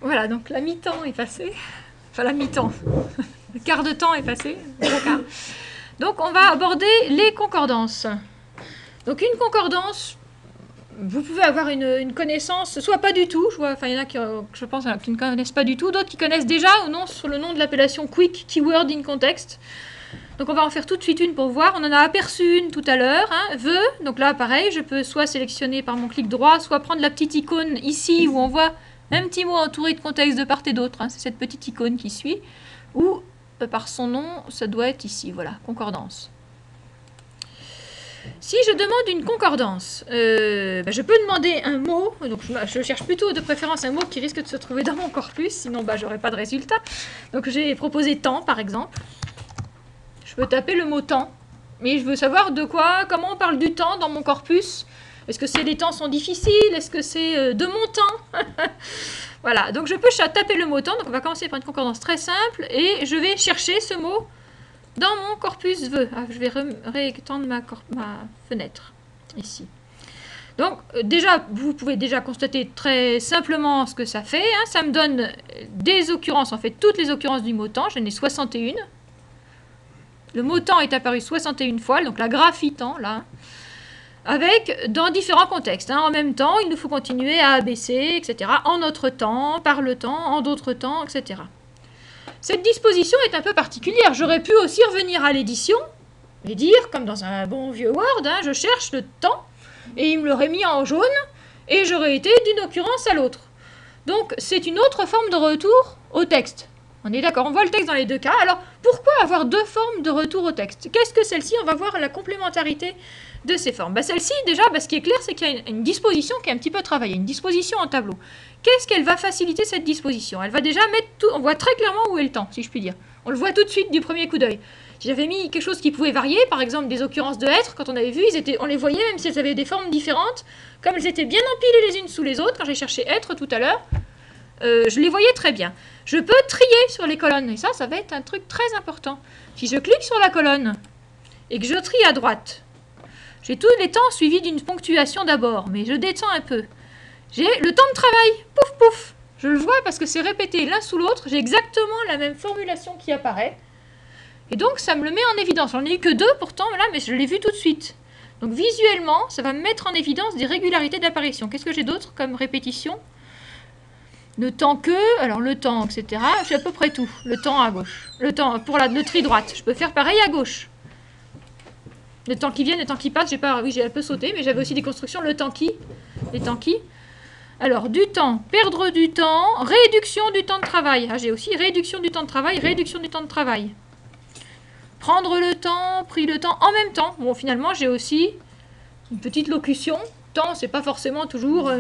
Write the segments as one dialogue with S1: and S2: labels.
S1: Voilà, donc la mi-temps est passée. Enfin, la mi-temps. Le quart de temps est passé. Donc, on va aborder les concordances. Donc, une concordance, vous pouvez avoir une connaissance, soit pas du tout, enfin, il y en a qui, je pense, qui ne connaissent pas du tout, d'autres qui connaissent déjà ou non sous le nom de l'appellation Quick Keyword in Context. Donc, on va en faire tout de suite une pour voir. On en a aperçu une tout à l'heure. Hein, the. Donc là, pareil, je peux soit sélectionner par mon clic droit, soit prendre la petite icône ici où on voit un petit mot entouré de contexte de part et d'autre. Hein, c'est cette petite icône qui suit. Ou, par son nom, ça doit être ici. Voilà, concordance. Si je demande une concordance, je peux demander un mot. Donc je cherche plutôt de préférence un mot qui risque de se trouver dans mon corpus. Sinon, je n'aurai pas de résultat. Donc j'ai proposé temps, par exemple. Je peux taper le mot temps, mais je veux savoir de quoi, comment on parle du temps dans mon corpus. Est-ce que c'est les temps sont difficiles? Est-ce que c'est de mon temps? Voilà, donc je peux taper le mot temps. Donc on va commencer par une concordance très simple et je vais chercher ce mot dans mon corpus the. Je vais réétendre ma fenêtre ici. Donc déjà, vous pouvez déjà constater très simplement ce que ça fait. Hein. Ça me donne des occurrences, en fait toutes les occurrences du mot temps. J'en ai 61. Le mot temps est apparu 61 fois, donc la graphie temps, là, avec, dans différents contextes. Hein. En même temps, il nous faut continuer à abaisser, etc. En notre temps, par le temps, en d'autres temps, etc. Cette disposition est un peu particulière. J'aurais pu aussi revenir à l'édition et dire, comme dans un bon vieux Word, hein, je cherche le temps, et il me l'aurait mis en jaune, et j'aurais été d'une occurrence à l'autre. Donc, c'est une autre forme de retour au texte. On est d'accord, on voit le texte dans les deux cas. Alors, pourquoi avoir deux formes de retour au texte? Qu'est-ce que celle-ci? On va voir la complémentarité de ces formes. Celle-ci, déjà, ce qui est clair, c'est qu'il y a une disposition qui est un petit peu travaillée, une disposition en tableau. Qu'est-ce qu'elle va faciliter, cette disposition? Elle va déjà mettre tout... On voit très clairement où est le temps, si je puis dire. On le voit tout de suite du premier coup d'œil. Si j'avais mis quelque chose qui pouvait varier, par exemple des occurrences de être, quand on avait vu, on les voyait, même si elles avaient des formes différentes, comme elles étaient bien empilées les unes sous les autres, quand j'ai cherché être tout à l'heure, je les voyais très bien. Je peux trier sur les colonnes, et ça va être un truc très important. Si je clique sur la colonne, et que je trie à droite, j'ai tous les temps suivis d'une ponctuation d'abord, mais je descends un peu. J'ai le temps de travail, pouf pouf, je le vois parce que c'est répété l'un sous l'autre, j'ai exactement la même formulation qui apparaît, et donc ça me le met en évidence. J'en ai eu que deux pourtant, là, mais je l'ai vu tout de suite. Donc visuellement, ça va me mettre en évidence des régularités d'apparition. Qu'est-ce que j'ai d'autre comme répétition? Le temps que, alors le temps, etc. J'ai à peu près tout. Le temps à gauche. Le temps pour le tri droite. Je peux faire pareil à gauche. Le temps qui vient, le temps qui passe. J'ai un peu sauté, mais j'avais aussi des constructions. Le temps qui, les temps qui. Alors du temps, perdre du temps, réduction du temps de travail. J'ai aussi réduction du temps de travail, réduction du temps de travail. Prendre le temps, pris le temps en même temps. Bon, finalement, j'ai aussi une petite locution. Temps, c'est pas forcément toujours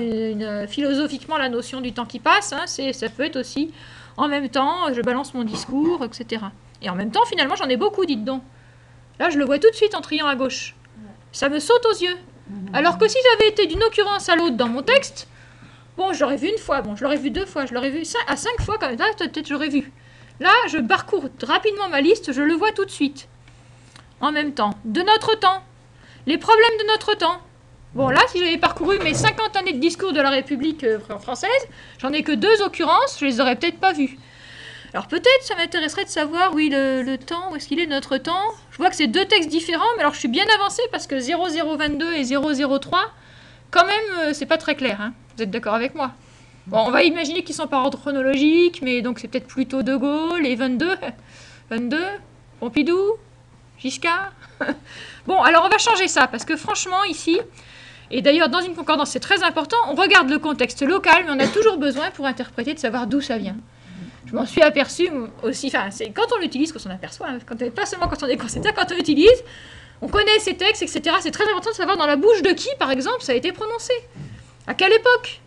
S1: philosophiquement la notion du temps qui passe, hein, ça peut être aussi en même temps, je balance mon discours, etc. Et en même temps, finalement, j'en ai beaucoup, dites donc. Là, je le vois tout de suite en triant à gauche. Ça me saute aux yeux. Alors que si j'avais été d'une occurrence à l'autre dans mon texte, bon, je l'aurais vu une fois, bon, je l'aurais vu deux fois, je l'aurais vu à 5 fois quand même, là, peut-être j'aurais vu. Là, je parcours rapidement ma liste, je le vois tout de suite. En même temps. De notre temps. Les problèmes de notre temps. Bon, là, si j'avais parcouru mes 50 années de discours de la République française, j'en ai que 2 occurrences, je les aurais peut-être pas vues. Alors peut-être, ça m'intéresserait de savoir, oui, le temps, où est-ce qu'il est notre temps? Je vois que c'est 2 textes différents, mais alors je suis bien avancée parce que 0022 et 003, quand même, c'est pas très clair, hein. Vous êtes d'accord avec moi? Bon, on va imaginer qu'ils sont par ordre chronologique, mais donc c'est peut-être plutôt De Gaulle et 22, Pompidou, Giscard. Bon, alors on va changer ça, parce que franchement, ici... Et d'ailleurs, dans une concordance, c'est très important, on regarde le contexte local, mais on a toujours besoin, pour interpréter, de savoir d'où ça vient. Je m'en suis aperçue aussi, enfin, c'est quand on l'utilise qu'on s'en aperçoit, hein, pas seulement quand on est concepteur, quand on l'utilise, on connaît ces textes, etc. C'est très important de savoir dans la bouche de qui, par exemple, ça a été prononcé. À quelle époque?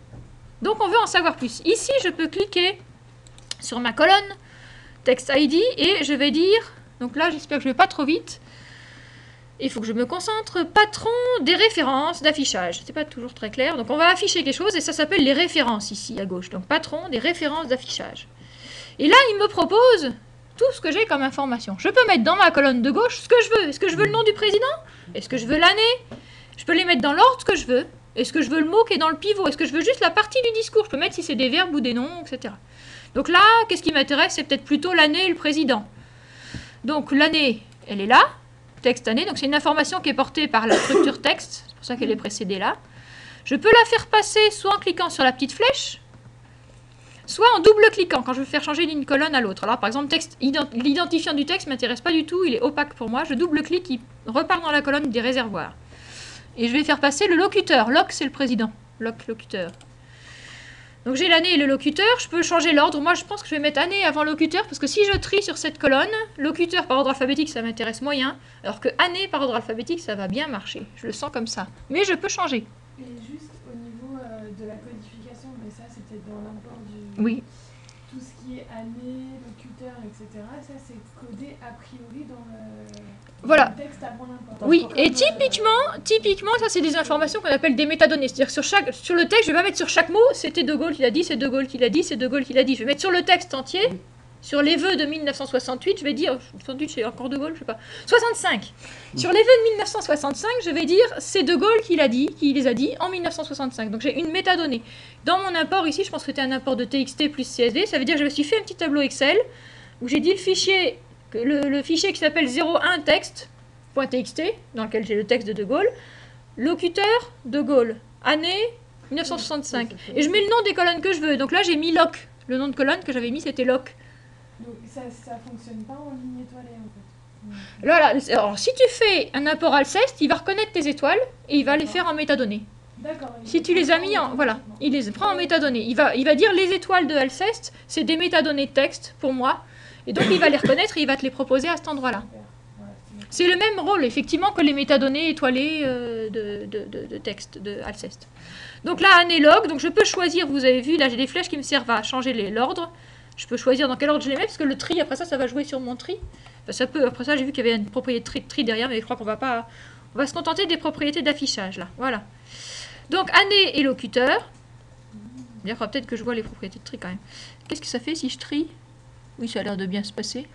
S1: Donc, on veut en savoir plus. Ici, je peux cliquer sur ma colonne, Text ID, et je vais dire, donc là, j'espère que je ne vais pas trop vite, il faut que je me concentre, patron des références d'affichage. C'est pas toujours très clair. Donc on va afficher quelque chose et ça s'appelle les références ici à gauche. Donc patron des références d'affichage. Et là, il me propose tout ce que j'ai comme information. Je peux mettre dans ma colonne de gauche ce que je veux. Est-ce que je veux le nom du président? Est-ce que je veux l'année? Je peux les mettre dans l'ordre que je veux. Est-ce que je veux le mot qui est dans le pivot? Est-ce que je veux juste la partie du discours? Je peux mettre si c'est des verbes ou des noms, etc. Donc là, qu'est-ce qui m'intéresse? C'est peut-être plutôt l'année et le président. Donc l'année, elle est là, texte année. Donc c'est une information qui est portée par la structure texte. C'est pour ça qu'elle est précédée là. Je peux la faire passer soit en cliquant sur la petite flèche, soit en double-cliquant quand je veux faire changer d'une colonne à l'autre. Alors par exemple, l'identifiant du texte ne m'intéresse pas du tout, il est opaque pour moi. Je double-clique, il repart dans la colonne des réservoirs. Et je vais faire passer le locuteur. Loc, c'est le président. Locuteur. Donc j'ai l'année et le locuteur. Je peux changer l'ordre. Moi, je pense que je vais mettre année avant locuteur, parce que si je trie sur cette colonne, locuteur par ordre alphabétique, ça m'intéresse moyen, alors que année par ordre alphabétique, ça va bien marcher. Je le sens comme ça. Mais je peux changer.
S2: Et juste au niveau de la codification, mais ça c'est peut-être dans l'import du...
S1: Oui.
S2: Tout ce qui est année, locuteur, etc., ça c'est codé a priori dans
S1: voilà.
S2: le texte avant l'import.
S1: Oui, et typiquement, ça c'est des informations qu'on appelle des métadonnées. C'est-à-dire que sur le texte, je vais pas mettre sur chaque mot, c'était De Gaulle qui l'a dit, c'est De Gaulle qui l'a dit, c'est De Gaulle qui l'a dit. Je vais mettre sur le texte entier, sur les vœux de 1968, je vais dire, 68 c'est encore De Gaulle, je sais pas, 65. Sur les vœux de 1965, je vais dire, c'est De Gaulle qui l'a dit, qui les a dit en 1965. Donc j'ai une métadonnée. Dans mon import ici, je pense que c'était un import de TXT plus CSV, ça veut dire que je me suis fait un petit tableau Excel, où j'ai dit le fichier qui s'appelle 01 texte.txt, dans lequel j'ai le texte de De Gaulle, locuteur, De Gaulle, année, 1965. Et je mets le nom des colonnes que je veux. Donc là, j'ai mis loc. Le nom de colonne que j'avais mis, c'était loc.
S2: Donc ça fonctionne pas en ligne étoilée en fait.
S1: Voilà. Alors, si tu fais un import Alceste, il va reconnaître tes étoiles et il va les faire en métadonnées.
S2: D'accord.
S1: Si tu les as mis en... Voilà, il les prend en métadonnées. Il va dire les étoiles de Alceste, c'est des métadonnées de texte pour moi. Et donc, il va les reconnaître et il va te les proposer à cet endroit-là. C'est le même rôle, effectivement, que les métadonnées étoilées de texte de Alceste. Donc là, année log, donc je peux choisir, vous avez vu, là j'ai des flèches qui me servent à changer l'ordre. Je peux choisir dans quel ordre je les mets, parce que le tri, après ça, ça va jouer sur mon tri. Enfin, ça peut, après ça, j'ai vu qu'il y avait une propriété de tri derrière, mais je crois qu'on va pas... On va se contenter des propriétés d'affichage, là. Voilà. Donc, année et locuteur. Il faudra peut-être que je vois les propriétés de tri, quand même. Qu'est-ce que ça fait si je trie? Oui, ça a l'air de bien se passer.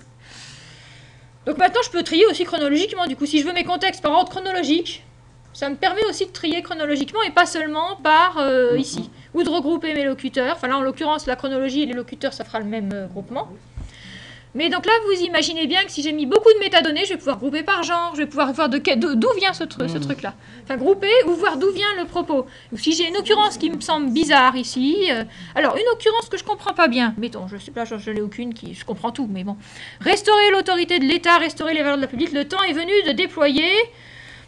S1: Donc maintenant, je peux trier aussi chronologiquement. Du coup, si je veux mes contextes par ordre chronologique, ça me permet aussi de trier chronologiquement et pas seulement par ici. Ou de regrouper mes locuteurs. Enfin là, en l'occurrence, la chronologie et les locuteurs, ça fera le même groupement. Mais donc là, vous imaginez bien que si j'ai mis beaucoup de métadonnées, je vais pouvoir grouper par genre, je vais pouvoir voir d'où vient ce truc-là. Enfin, grouper ou voir d'où vient le propos. Ou si j'ai une occurrence qui me semble bizarre ici, alors une occurrence que je comprends pas bien, mettons, je sais pas, je n'ai aucune qui, je comprends tout, mais bon. Restaurer l'autorité de l'État, restaurer les valeurs de la République, le temps est venu de déployer.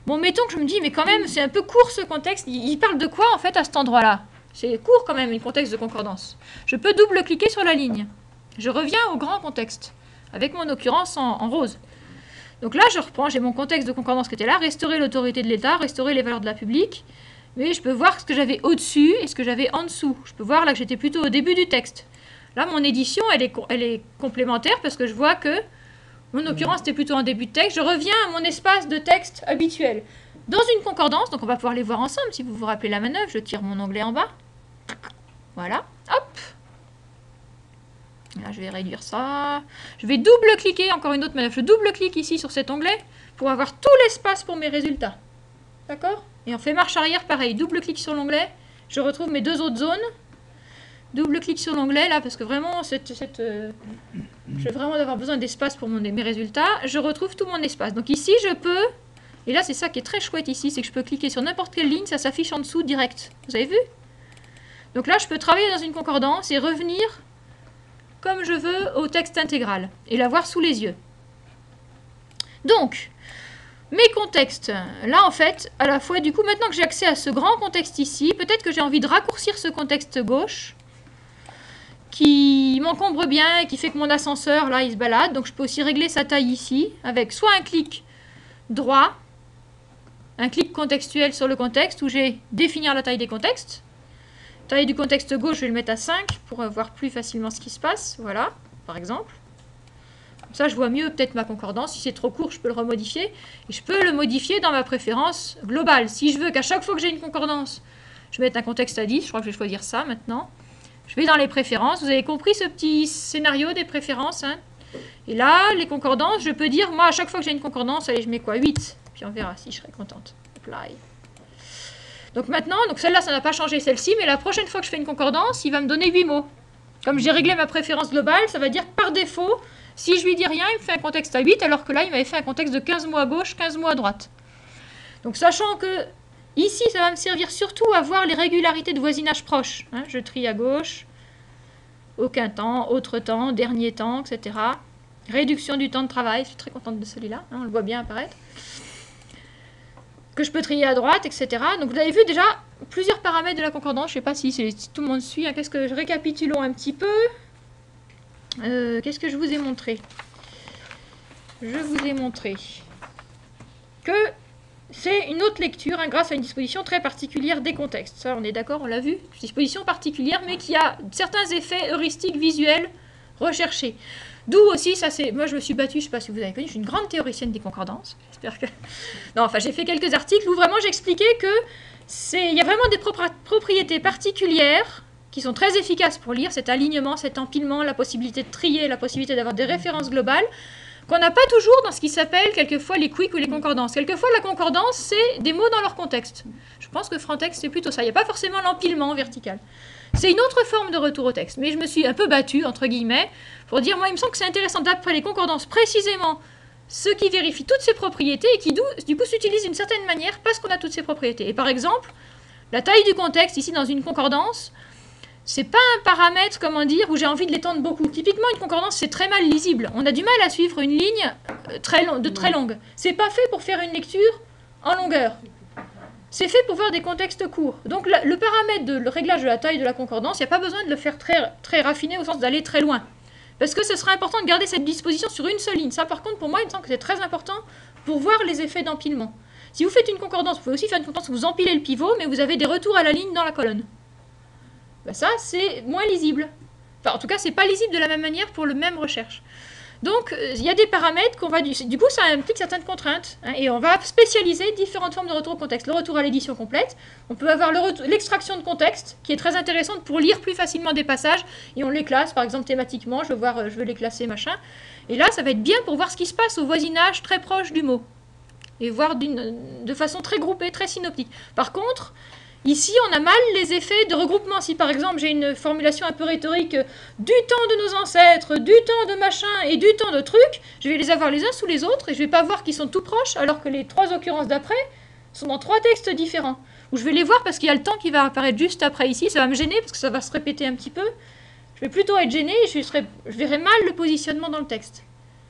S1: Bon, mettons que je me dis, mais quand même, c'est un peu court ce contexte, il parle de quoi en fait à cet endroit-là? C'est court quand même, un contexte de concordance. Je peux double-cliquer sur la ligne. Je reviens au grand contexte, avec mon occurrence en rose. Donc là, je reprends, j'ai mon contexte de concordance qui était là, restaurer l'autorité de l'État, restaurer les valeurs de la République, mais je peux voir ce que j'avais au-dessus et ce que j'avais en dessous. Je peux voir là que j'étais plutôt au début du texte. Là, mon édition, elle est complémentaire parce que je vois que mon occurrence était plutôt en début de texte. Je reviens à mon espace de texte habituel. Dans une concordance, donc on va pouvoir les voir ensemble, si vous vous rappelez la manœuvre, je tire mon onglet en bas. Voilà, hop. Là, je vais réduire ça. Je vais double-cliquer, encore une autre manœuvre. Je double-clique ici sur cet onglet pour avoir tout l'espace pour mes résultats. D'accord? Et on fait marche arrière, pareil. Double-clic sur l'onglet. Je retrouve mes deux autres zones. Double-clic sur l'onglet, là, parce que vraiment, je vais vraiment avoir besoin d'espace pour mes résultats. Je retrouve tout mon espace. Donc ici, je peux... Et là, c'est ça qui est très chouette ici, c'est que je peux cliquer sur n'importe quelle ligne, ça s'affiche en dessous direct. Vous avez vu? Donc là, je peux travailler dans une concordance et revenir comme je veux au texte intégral et l'avoir sous les yeux. Donc, mes contextes, là en fait, à la fois, du coup, maintenant que j'ai accès à ce grand contexte ici, peut-être que j'ai envie de raccourcir ce contexte gauche qui m'encombre bien et qui fait que mon ascenseur, là, il se balade. Donc, je peux aussi régler sa taille ici avec soit un clic droit, un clic contextuel sur le contexte où j'ai définir la taille des contextes. Taille du contexte gauche, je vais le mettre à 5 pour voir plus facilement ce qui se passe. Voilà, par exemple. Comme ça, je vois mieux peut-être ma concordance. Si c'est trop court, je peux le remodifier. Et je peux le modifier dans ma préférence globale. Si je veux qu'à chaque fois que j'ai une concordance, je mette un contexte à 10, je crois que je vais choisir ça maintenant. Je vais dans les préférences. Vous avez compris ce petit scénario des préférences, hein? Et là, les concordances, je peux dire, moi, à chaque fois que j'ai une concordance, allez, je mets quoi? 8. Puis on verra si je serai contente. Apply. Donc maintenant, donc celle-là, ça n'a pas changé celle-ci, mais la prochaine fois que je fais une concordance, il va me donner 8 mots. Comme j'ai réglé ma préférence globale, ça va dire que par défaut, si je lui dis rien, il me fait un contexte à 8, alors que là, il m'avait fait un contexte de 15 mots à gauche, 15 mots à droite. Donc sachant que ici, ça va me servir surtout à voir les régularités de voisinage proche. Hein, je trie à gauche, aucun temps, autre temps, dernier temps, etc. Réduction du temps de travail, je suis très contente de celui-là, hein, on le voit bien apparaître. Que je peux trier à droite, etc. Donc vous avez vu déjà plusieurs paramètres de la concordance, je ne sais pas si tout le monde suit, hein. Qu'est-ce que récapitulons un petit peu. Qu'est-ce que je vous ai montré? Je vous ai montré que c'est une autre lecture hein, grâce à une disposition très particulière des contextes. Ça, on est d'accord, on l'a vu. Disposition particulière, mais qui a certains effets heuristiques visuels recherchés. D'où aussi, ça c'est. Moi, je me suis battue, je ne sais pas si vous avez connu, je suis une grande théoricienne des concordances. J'espère que. Non, enfin, j'ai fait quelques articles où vraiment j'expliquais que il y a vraiment des propriétés particulières qui sont très efficaces pour lire cet alignement, cet empilement, la possibilité de trier, la possibilité d'avoir des références globales, qu'on n'a pas toujours dans ce qui s'appelle quelquefois les quicks ou les concordances. Quelquefois, la concordance, c'est des mots dans leur contexte. Je pense que Frantex, c'est plutôt ça. Il n'y a pas forcément l'empilement vertical. C'est une autre forme de retour au texte. Mais je me suis un peu battue, entre guillemets, pour dire, moi, il me semble que c'est intéressant d'après les concordances, précisément, ceux qui vérifient toutes ces propriétés et qui, du coup, s'utilisent d'une certaine manière parce qu'on a toutes ces propriétés. Et par exemple, la taille du contexte, ici, dans une concordance, c'est pas un paramètre, comment dire, où j'ai envie de l'étendre beaucoup. Typiquement, une concordance, c'est très mal lisible. On a du mal à suivre une ligne très longue. C'est pas fait pour faire une lecture en longueur. C'est fait pour voir des contextes courts. Donc, le paramètre de le réglage de la taille de la concordance, il n'y a pas besoin de le faire très raffiné au sens d'aller très loin. Parce que ce sera important de garder cette disposition sur une seule ligne. Ça, par contre, pour moi, il me semble que c'est très important pour voir les effets d'empilement. Si vous faites une concordance, vous pouvez aussi faire une concordance où vous empilez le pivot, mais vous avez des retours à la ligne dans la colonne. Ben ça, c'est moins lisible. Enfin, en tout cas, c'est pas lisible de la même manière pour le même recherche. Donc, il y a des paramètres qu'on va... Du coup, ça implique certaines contraintes. Hein, et on va spécialiser différentes formes de retour au contexte. Le retour à l'édition complète. On peut avoir l'extraction de contexte, qui est très intéressante pour lire plus facilement des passages. Et on les classe, par exemple, thématiquement. Je veux les classer, machin. Et là, ça va être bien pour voir ce qui se passe au voisinage très proche du mot. Et voir de façon très groupée, très synoptique. Par contre... Ici, on a mal les effets de regroupement. Si par exemple, j'ai une formulation un peu rhétorique du temps de nos ancêtres, du temps de machin et du temps de truc, je vais les avoir les uns sous les autres et je ne vais pas voir qu'ils sont tout proches, alors que les trois occurrences d'après sont dans trois textes différents. Ou je vais les voir parce qu'il y a le temps qui va apparaître juste après ici, ça va me gêner parce que ça va se répéter un petit peu. Je vais plutôt être gênée et je verrai mal le positionnement dans le texte.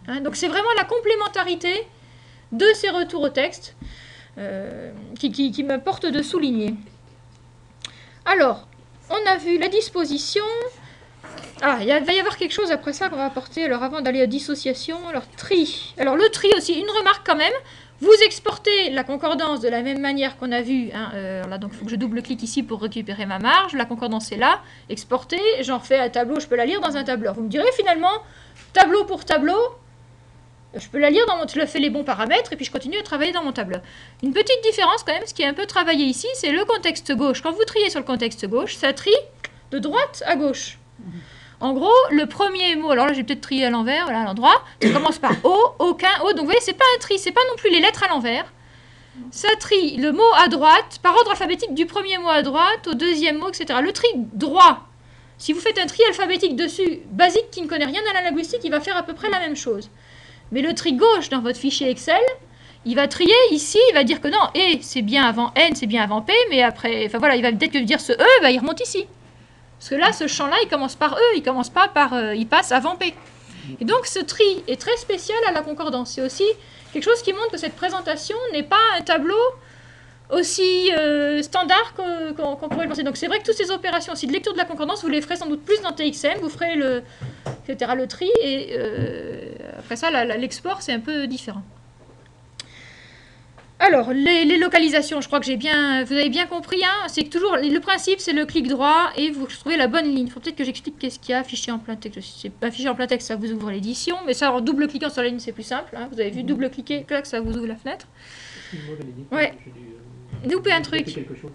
S1: Hein, donc c'est vraiment la complémentarité de ces retours au texte qui m'importe de souligner. Alors, on a vu la disposition. Ah, il va y avoir quelque chose après ça qu'on va apporter. Alors, avant d'aller à dissociation, alors tri. Alors, le tri aussi, une remarque quand même. Vous exportez la concordance de la même manière qu'on a vu. Hein, là, donc, il faut que je double-clique ici pour récupérer ma marge. La concordance est là. Exporter, j'en fais un tableau, je peux la lire dans un tableur. Vous me direz finalement, tableau pour tableau, je peux la lire je le fais les bons paramètres et puis je continue à travailler dans mon tableur. Une petite différence quand même, ce qui est un peu travaillé ici, c'est le contexte gauche. Quand vous triez sur le contexte gauche, ça trie de droite à gauche. En gros, le premier mot, alors là j'ai peut-être trié à l'envers, voilà à l'endroit, ça commence par O, aucun, O, donc vous voyez, c'est pas un tri, c'est pas non plus les lettres à l'envers. Ça trie le mot à droite, par ordre alphabétique du premier mot à droite, au deuxième mot, etc. Le tri droit, si vous faites un tri alphabétique dessus, basique, qui ne connaît rien à la linguistique, il va faire à peu près la même chose. Mais le tri gauche dans votre fichier Excel, il va trier ici, il va dire que non, E c'est bien avant N, c'est bien avant P, mais après, enfin voilà, il va peut-être que dire ce E, il remonte ici. Parce que là, ce champ-là, il commence par E, il commence pas par, il passe avant P. Et donc ce tri est très spécial à la concordance. C'est aussi quelque chose qui montre que cette présentation n'est pas un tableau aussi standard qu'on pourrait le penser. Donc c'est vrai que toutes ces opérations aussi de lecture de la concordance, vous les ferez sans doute plus dans TXM, vous ferez le tri, et après ça, l'export, c'est un peu différent. Alors, les localisations, je crois que vous avez bien compris, hein, c'est que toujours, le principe, c'est le clic droit, et vous trouvez la bonne ligne. Il faut peut-être que j'explique qu'est-ce qu'il y a affiché en plein texte. C'est pas affiché en plein texte, ça vous ouvre l'édition, mais ça, en double-cliquant sur la ligne, c'est plus simple. Hein, vous avez vu, double-cliquer, clac, ça vous ouvre la fenêtre.
S3: Excuse-moi, Bénédicte,
S1: ouais.
S3: j'ai
S1: Loupé un truc.
S3: quelque chose.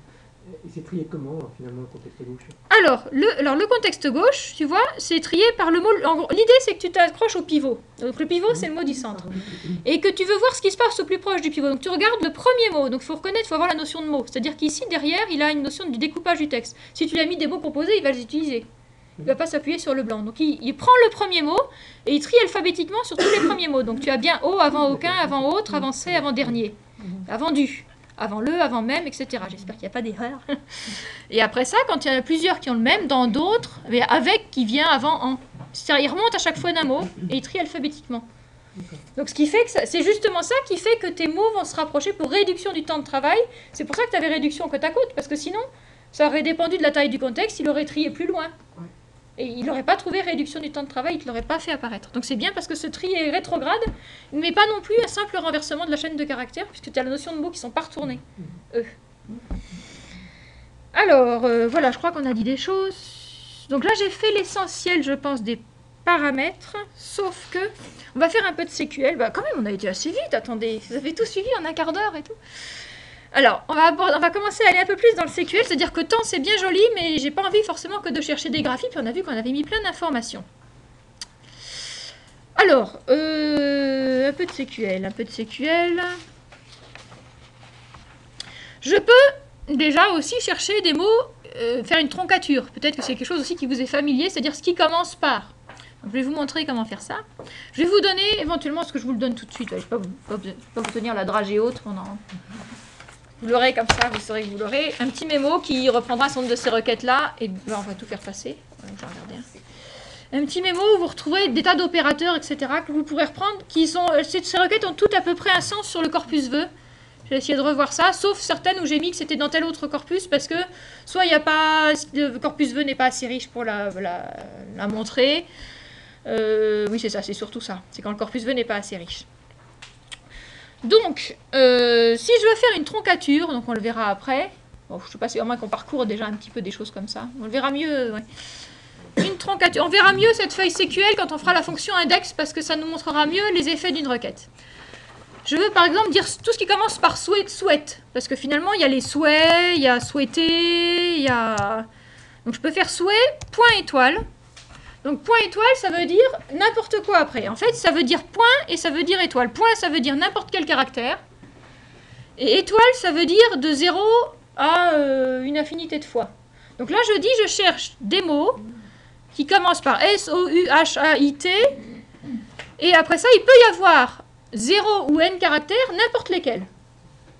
S3: Et c'est trié comment, finalement, le contexte gauche?
S1: Alors, le contexte gauche, tu vois, c'est trié par le mot... L'idée, c'est que tu t'accroches au pivot. Donc, le pivot, c'est le mot du centre. Et que tu veux voir ce qui se passe au plus proche du pivot. Donc, tu regardes le premier mot. Donc, il faut reconnaître, il faut avoir la notion de mot. C'est-à-dire qu'ici, derrière, il a une notion du découpage du texte. Si tu lui as mis des mots composés, il va les utiliser. Il ne va pas s'appuyer sur le blanc. Donc, il prend le premier mot et il trie alphabétiquement sur tous les premiers mots. Donc, tu as bien O avant aucun, avant autre, avant C, avant dernier, avant du. Avant le, avant même, etc. J'espère qu'il n'y a pas d'erreur. Et après ça, quand il y en a plusieurs qui ont le même, dans d'autres, mais avec qui vient avant en. C'est-à-dire, il remonte à chaque fois d'un mot et il trie alphabétiquement. Donc, ce qui fait que c'est justement ça qui fait que tes mots vont se rapprocher pour réduction du temps de travail. C'est pour ça que tu avais réduction côte à côte, parce que sinon, ça aurait dépendu de la taille du contexte, il aurait trié plus loin. Et il n'aurait pas trouvé réduction du temps de travail, il ne l'aurait pas fait apparaître. Donc c'est bien parce que ce tri est rétrograde, mais pas non plus un simple renversement de la chaîne de caractères, puisque tu as la notion de mots qui ne sont pas retournés. Alors, voilà, je crois qu'on a dit des choses. Donc là, j'ai fait l'essentiel, je pense, des paramètres, sauf que on va faire un peu de SQL. Bah, quand même, on a été assez vite, attendez, vous avez tout suivi en un quart d'heure et tout. Alors, on va commencer à aller un peu plus dans le SQL, c'est-à-dire que temps, c'est bien joli, mais j'ai pas envie forcément que de chercher des graphiques, puis on a vu qu'on avait mis plein d'informations. Alors, un peu de SQL. Je peux déjà aussi chercher des mots, faire une troncature. Peut-être que c'est quelque chose aussi qui vous est familier, c'est-à-dire ce qui commence par. Donc, je vais vous montrer comment faire ça. Je vais vous donner éventuellement, ce que je vous le donne tout de suite, je ne vais pas vous tenir la dragée haute pendant... Vous l'aurez comme ça, vous saurez que vous l'aurez. Un petit mémo qui reprendra son de ces requêtes-là. Et ben, on va tout faire passer. Un petit mémo où vous retrouverez des tas d'opérateurs, etc. que vous pourrez reprendre. Ces requêtes ont toutes à peu près un sens sur le corpus vœux. J'ai essayé de revoir ça, sauf certaines où j'ai mis que c'était dans tel autre corpus, parce que soit il n'y a pas, le corpus vœux n'est pas assez riche pour la montrer. Oui, c'est ça, c'est surtout ça. C'est quand le corpus vœux n'est pas assez riche. Donc, si je veux faire une troncature, donc on le verra après. Bon, je ne sais pas si à moins qu'on parcourt déjà un petit peu des choses comme ça. On le verra mieux. Ouais. Une troncature. On verra mieux cette feuille SQL quand on fera la fonction index, parce que ça nous montrera mieux les effets d'une requête. Je veux par exemple dire tout ce qui commence par souhaite, parce que finalement il y a les souhaits, il y a souhaiter, il y a... Donc je peux faire souhait, point étoile. Donc point étoile, ça veut dire n'importe quoi après. En fait, ça veut dire point et ça veut dire étoile. Point, ça veut dire n'importe quel caractère. Et étoile, ça veut dire de 0 à une infinité de fois. Donc là, je dis, je cherche des mots qui commencent par S-O-U-H-A-I-T. Et après ça, il peut y avoir 0 ou n caractères, n'importe lesquels.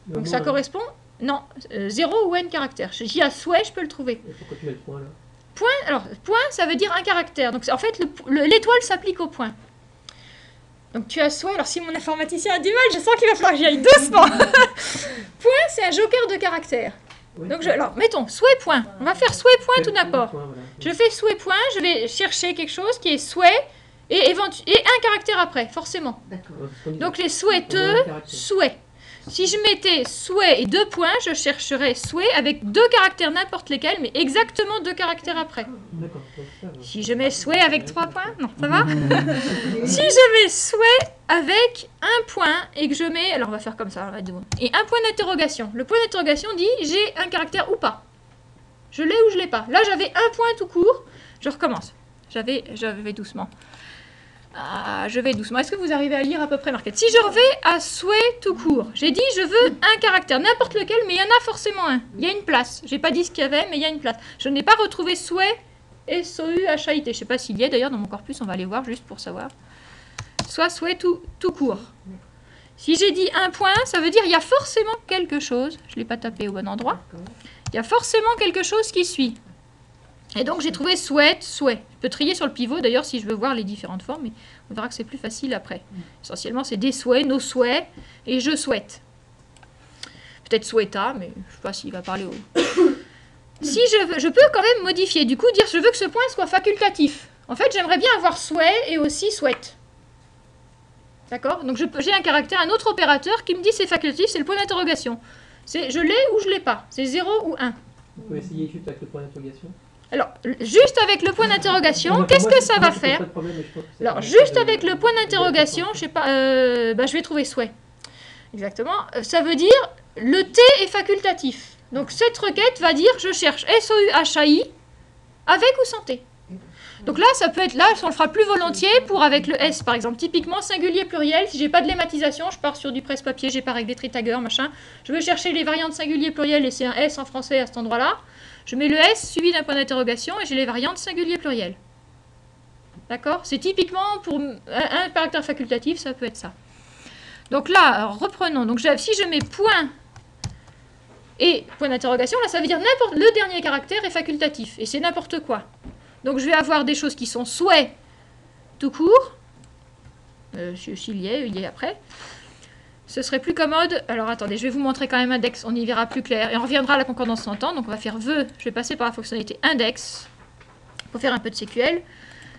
S1: Donc ça correspond... Non, 0 ou n caractères. J'y ai souhait, je peux le trouver.
S3: Pourquoi tu mets le point là?
S1: Point, alors, point, ça veut dire un caractère. Donc, en fait, l'étoile s'applique au point. Donc, tu as souhait. Alors, si mon informaticien a du mal, je sens qu'il va falloir que j'y aille doucement. Point, c'est un joker de caractère. Oui, donc, alors, mettons, souhait, point. On va faire souhait, point tout d'abord. Voilà. Je fais souhait, point. Je vais chercher quelque chose qui est souhait et un caractère après, forcément. Donc, les souhaiteux, souhait. Si je mettais souhait et 2 points, je chercherais souhait avec 2 caractères n'importe lesquels, mais exactement 2 caractères après. Si je mets souhait avec 3 points, non, ça va. Si je mets souhait avec 1 point et que je mets, alors on va faire comme ça, et un point d'interrogation. Le point d'interrogation dit j'ai un caractère ou pas. Je l'ai ou je l'ai pas. Là j'avais 1 point tout court. Je recommence. J'avais doucement. Je vais doucement. Est-ce que vous arrivez à lire à peu près marqué? Si je reviens à souhait tout court, j'ai dit je veux un caractère, n'importe lequel, mais il y en a forcément un. Il y a une place. J'ai pas dit ce qu'il y avait, mais il y a une place. Je n'ai pas retrouvé souhait S-O-U-H-A-I-T. Je ne sais pas s'il y est d'ailleurs dans mon corpus, on va aller voir juste pour savoir. Soit souhait tout court. Si j'ai dit 1 point, ça veut dire il y a forcément quelque chose. Je ne l'ai pas tapé au bon endroit. Il y a forcément quelque chose qui suit. Et donc j'ai trouvé souhait. Je peux trier sur le pivot d'ailleurs si je veux voir les différentes formes, mais on verra que c'est plus facile après. Essentiellement c'est des souhaits, nos souhaits, et je souhaite. Peut-être souhaita, mais je ne sais pas s'il va parler au... Si je peux quand même modifier, du coup dire je veux que ce point soit facultatif. En fait j'aimerais bien avoir souhait et aussi souhaite. D'accord? Donc j'ai un caractère, un autre opérateur qui me dit c'est facultatif, c'est le point d'interrogation. C'est je l'ai ou je l'ai pas, c'est 0 ou 1.
S3: On peut essayer juste avec le point d'interrogation.
S1: Alors, juste avec le point d'interrogation, qu'est-ce que ça va faire? Alors, juste avec le point d'interrogation, je sais pas, je vais trouver souhait. Exactement. Ça veut dire, le T est facultatif. Donc cette requête va dire je cherche SOUHAI avec ou sans T. Donc là, ça peut être là, on le fera plus volontiers pour avec le S par exemple. Typiquement singulier pluriel, si j'ai pas de lématisation, je pars sur du presse-papier, j'ai pas réglé Tritager, machin. Je veux chercher les variantes singulier pluriel et c'est un S en français à cet endroit-là. Je mets le S suivi d'un point d'interrogation et j'ai les variantes singulier pluriel. D'accord? C'est typiquement pour un caractère facultatif, ça peut être ça. Donc là, alors, reprenons. Donc si je mets point et point d'interrogation, là ça veut dire le dernier caractère est facultatif et c'est n'importe quoi. Donc je vais avoir des choses qui sont souhait tout court. S'il y est après. Ce serait plus commode. Alors attendez, je vais vous montrer quand même index, on y verra plus clair. Et on reviendra à la concordance sans temps. Donc on va faire veut. Je vais passer par la fonctionnalité index pour faire un peu de SQL.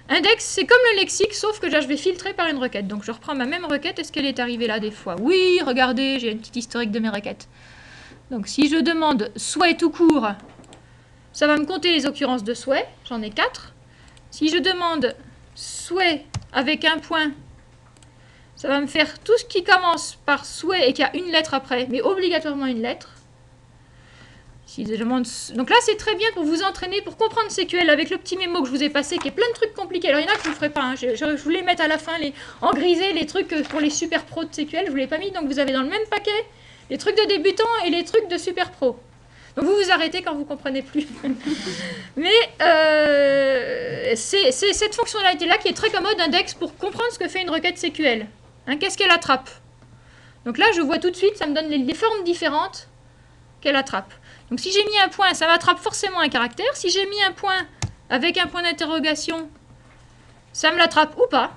S1: Index, c'est comme le lexique, sauf que là je vais filtrer par une requête. Donc je reprends ma même requête. Est-ce qu'elle est arrivée là des fois? Oui, regardez, j'ai une petite historique de mes requêtes. Donc si je demande souhait tout court, ça va me compter les occurrences de souhait. J'en ai 4. Si je demande souhait avec un point, ça va me faire tout ce qui commence par souhait et qui a une lettre après, mais obligatoirement une lettre. Si je demande... Donc là, c'est très bien pour vous entraîner, pour comprendre SQL avec le petit mémo que je vous ai passé, qui est plein de trucs compliqués. Alors, il y en a que je ne vous ferai pas. Hein. Je voulais mettre à la fin, en grisé, les trucs pour les super pros de SQL. Je ne vous l'ai pas mis, donc vous avez dans le même paquet les trucs de débutants et les trucs de super pros. Donc vous vous arrêtez quand vous ne comprenez plus. Mais c'est cette fonctionnalité-là qui est très commode, index, pour comprendre ce que fait une requête SQL. Hein, qu'est-ce qu'elle attrape? Donc là, je vois tout de suite, ça me donne les formes différentes qu'elle attrape. Donc si j'ai mis un point, ça m'attrape forcément un caractère. Si j'ai mis un point avec un point d'interrogation, ça me l'attrape ou pas.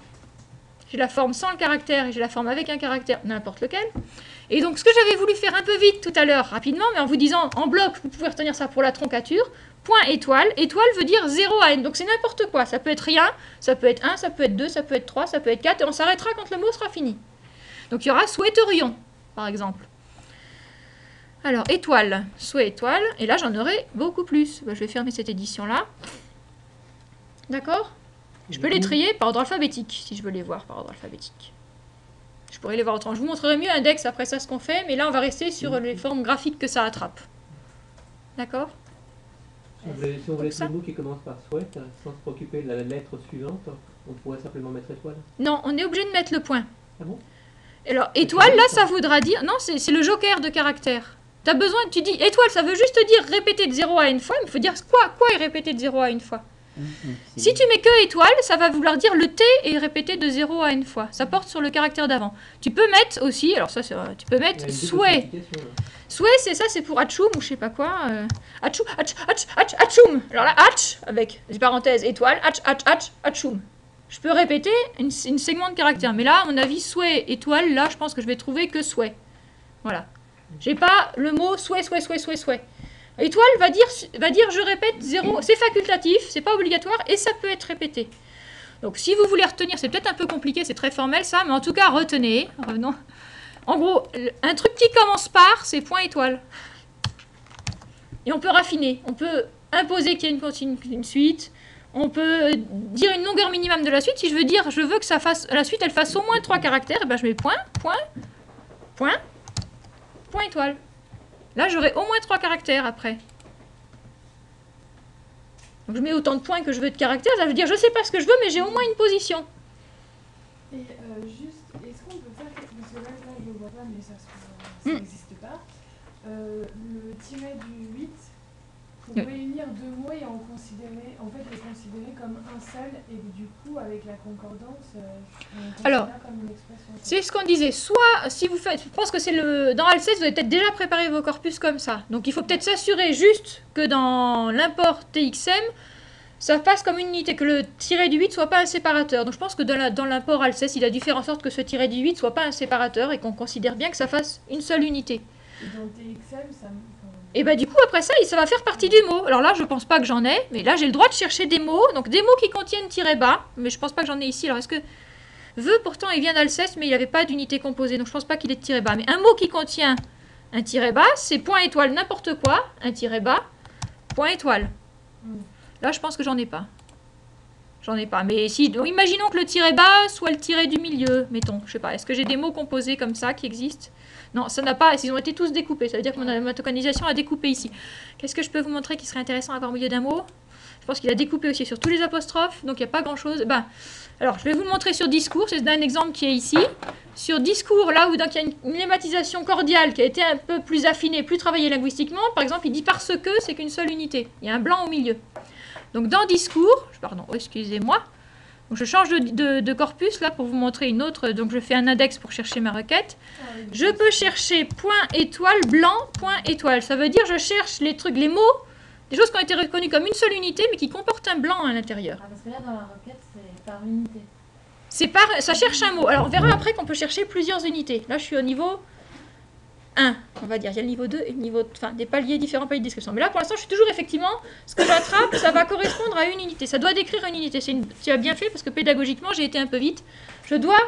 S1: J'ai la forme sans le caractère et j'ai la forme avec un caractère, n'importe lequel. Et donc ce que j'avais voulu faire un peu vite tout à l'heure, rapidement, mais en vous disant en bloc, vous pouvez retenir ça pour la troncature, point étoile, étoile veut dire 0 à n, donc c'est n'importe quoi, ça peut être rien, ça peut être 1, ça peut être 2, ça peut être 3, ça peut être 4, et on s'arrêtera quand le mot sera fini. Donc il y aura souhaiterions, par exemple. Alors étoile, souhait étoile, et là j'en aurai beaucoup plus. Ben, je vais fermer cette édition-là. D'accord? Je peux les trier par ordre alphabétique, si je veux les voir par ordre alphabétique. Je pourrais les voir autrement. Je vous montrerai mieux index après ça ce qu'on fait, mais là on va rester sur les formes graphiques que ça attrape. D'accord?
S3: Si on voulait le mot qui commence par souhaite, sans se préoccuper de la lettre suivante, on pourrait simplement mettre étoile.
S1: Non, on est obligé de mettre le point.
S3: Ah bon?
S1: Alors étoile, là ça voudra dire... Non, c'est le joker de caractère. T'as besoin, tu dis étoile, ça veut juste dire répéter de 0 à une fois, mais il faut dire quoi est répété de 0 à une fois. Si tu mets que étoile, ça va vouloir dire le T est répété de 0 à une fois. Ça porte sur le caractère d'avant. Tu peux mettre aussi, alors ça, tu peux mettre souhait. Souhait, c'est ça, c'est pour atchoum ou je sais pas quoi. Atchoum. Alors là, atch, avec des parenthèses, étoile, atchoum. Je peux répéter une segment de caractère. Mais là, à mon avis, souhait, étoile, là, je pense que je vais trouver que souhait. Voilà. J'ai pas le mot souhait. Étoile va dire je répète 0, c'est facultatif, c'est pas obligatoire et ça peut être répété. Donc si vous voulez retenir, c'est peut-être un peu compliqué, c'est très formel ça, mais en tout cas retenez. Revenons. En gros, un truc qui commence par, c'est point étoile. Et on peut raffiner, on peut imposer qu'il y ait une suite, on peut dire une longueur minimum de la suite. Si je veux dire, je veux que la suite elle fasse au moins 3 caractères, et ben je mets point étoile. Là, j'aurai au moins 3 caractères après. Donc, je mets autant de points que je veux de caractères. Ça veut dire, je ne sais pas ce que je veux, mais j'ai au moins une position.
S2: Et juste, est-ce qu'on peut faire... Parce que là je ne le vois pas, mais ça n'existe pas. Le tiret du 8, pour réunir deux mots et les considérer comme un seul, et du coup, avec la concordance, on
S1: alors,
S2: comme une expression.
S1: C'est ce qu'on disait. Soit, si vous faites, je pense que c'est dans Alceste, vous avez peut-être déjà préparé vos corpus comme ça. Donc, il faut peut-être s'assurer juste que dans l'import TXM, ça passe comme une unité, que le tiret du 8 soit pas un séparateur. Donc, je pense que dans l'import Alceste, il a dû faire en sorte que ce tiret du 8 soit pas un séparateur et qu'on considère bien que ça fasse une seule unité.
S2: Et dans TXM, ça...
S1: Et bah du coup, après ça, ça va faire partie du mot. Alors là, je pense pas que j'en ai, mais là, j'ai le droit de chercher des mots. Donc, des mots qui contiennent tiret bas, mais je pense pas que j'en ai ici. Alors, est-ce que... Veut, pourtant, il vient d'Alceste, mais il n'avait pas d'unité composée, donc je pense pas qu'il ait de tiret bas. Mais un mot qui contient un tiret bas, c'est point étoile n'importe quoi, un tiret bas, point étoile. Là, je pense que j'en ai pas. J'en ai pas. Mais si, donc, imaginons que le tiret bas soit le tiret du milieu, mettons. Je sais pas. Est-ce que j'ai des mots composés comme ça qui existent? Non, ça n'a pas. Ils ont été tous découpés. Ça veut dire que ma tokenisation a découpé ici. Qu'est-ce que je peux vous montrer qui serait intéressant à avoir au milieu d'un mot? Je pense qu'il a découpé aussi sur tous les apostrophes. Donc il n'y a pas grand-chose. Ben, alors, je vais vous le montrer sur discours. C'est un exemple qui est ici. Sur discours, là où donc, il y a une lemmatisation cordiale qui a été un peu plus affinée, plus travaillée linguistiquement. Par exemple, il dit parce que c'est qu'une seule unité. Il y a un blanc au milieu. Donc dans discours, pardon, excusez-moi, je change de corpus là pour vous montrer une autre, donc je fais un index pour chercher ma requête. Je peux chercher point étoile blanc, point étoile. Ça veut dire je cherche les trucs, les mots, des choses qui ont été reconnues comme une seule unité mais qui comportent un blanc à l'intérieur.
S4: Ah, parce que là dans la requête c'est par unité.
S1: Ça cherche un mot. Alors on verra après qu'on peut chercher plusieurs unités. Là je suis au niveau 1, on va dire. Il y a le niveau 2 et le niveau... Enfin, des paliers, différents paliers de description. Mais là, pour l'instant, je suis toujours effectivement... Ce que j'attrape, ça va correspondre à une unité. Ça doit décrire une unité. Tu as bien fait, parce que pédagogiquement, j'ai été un peu vite. Je dois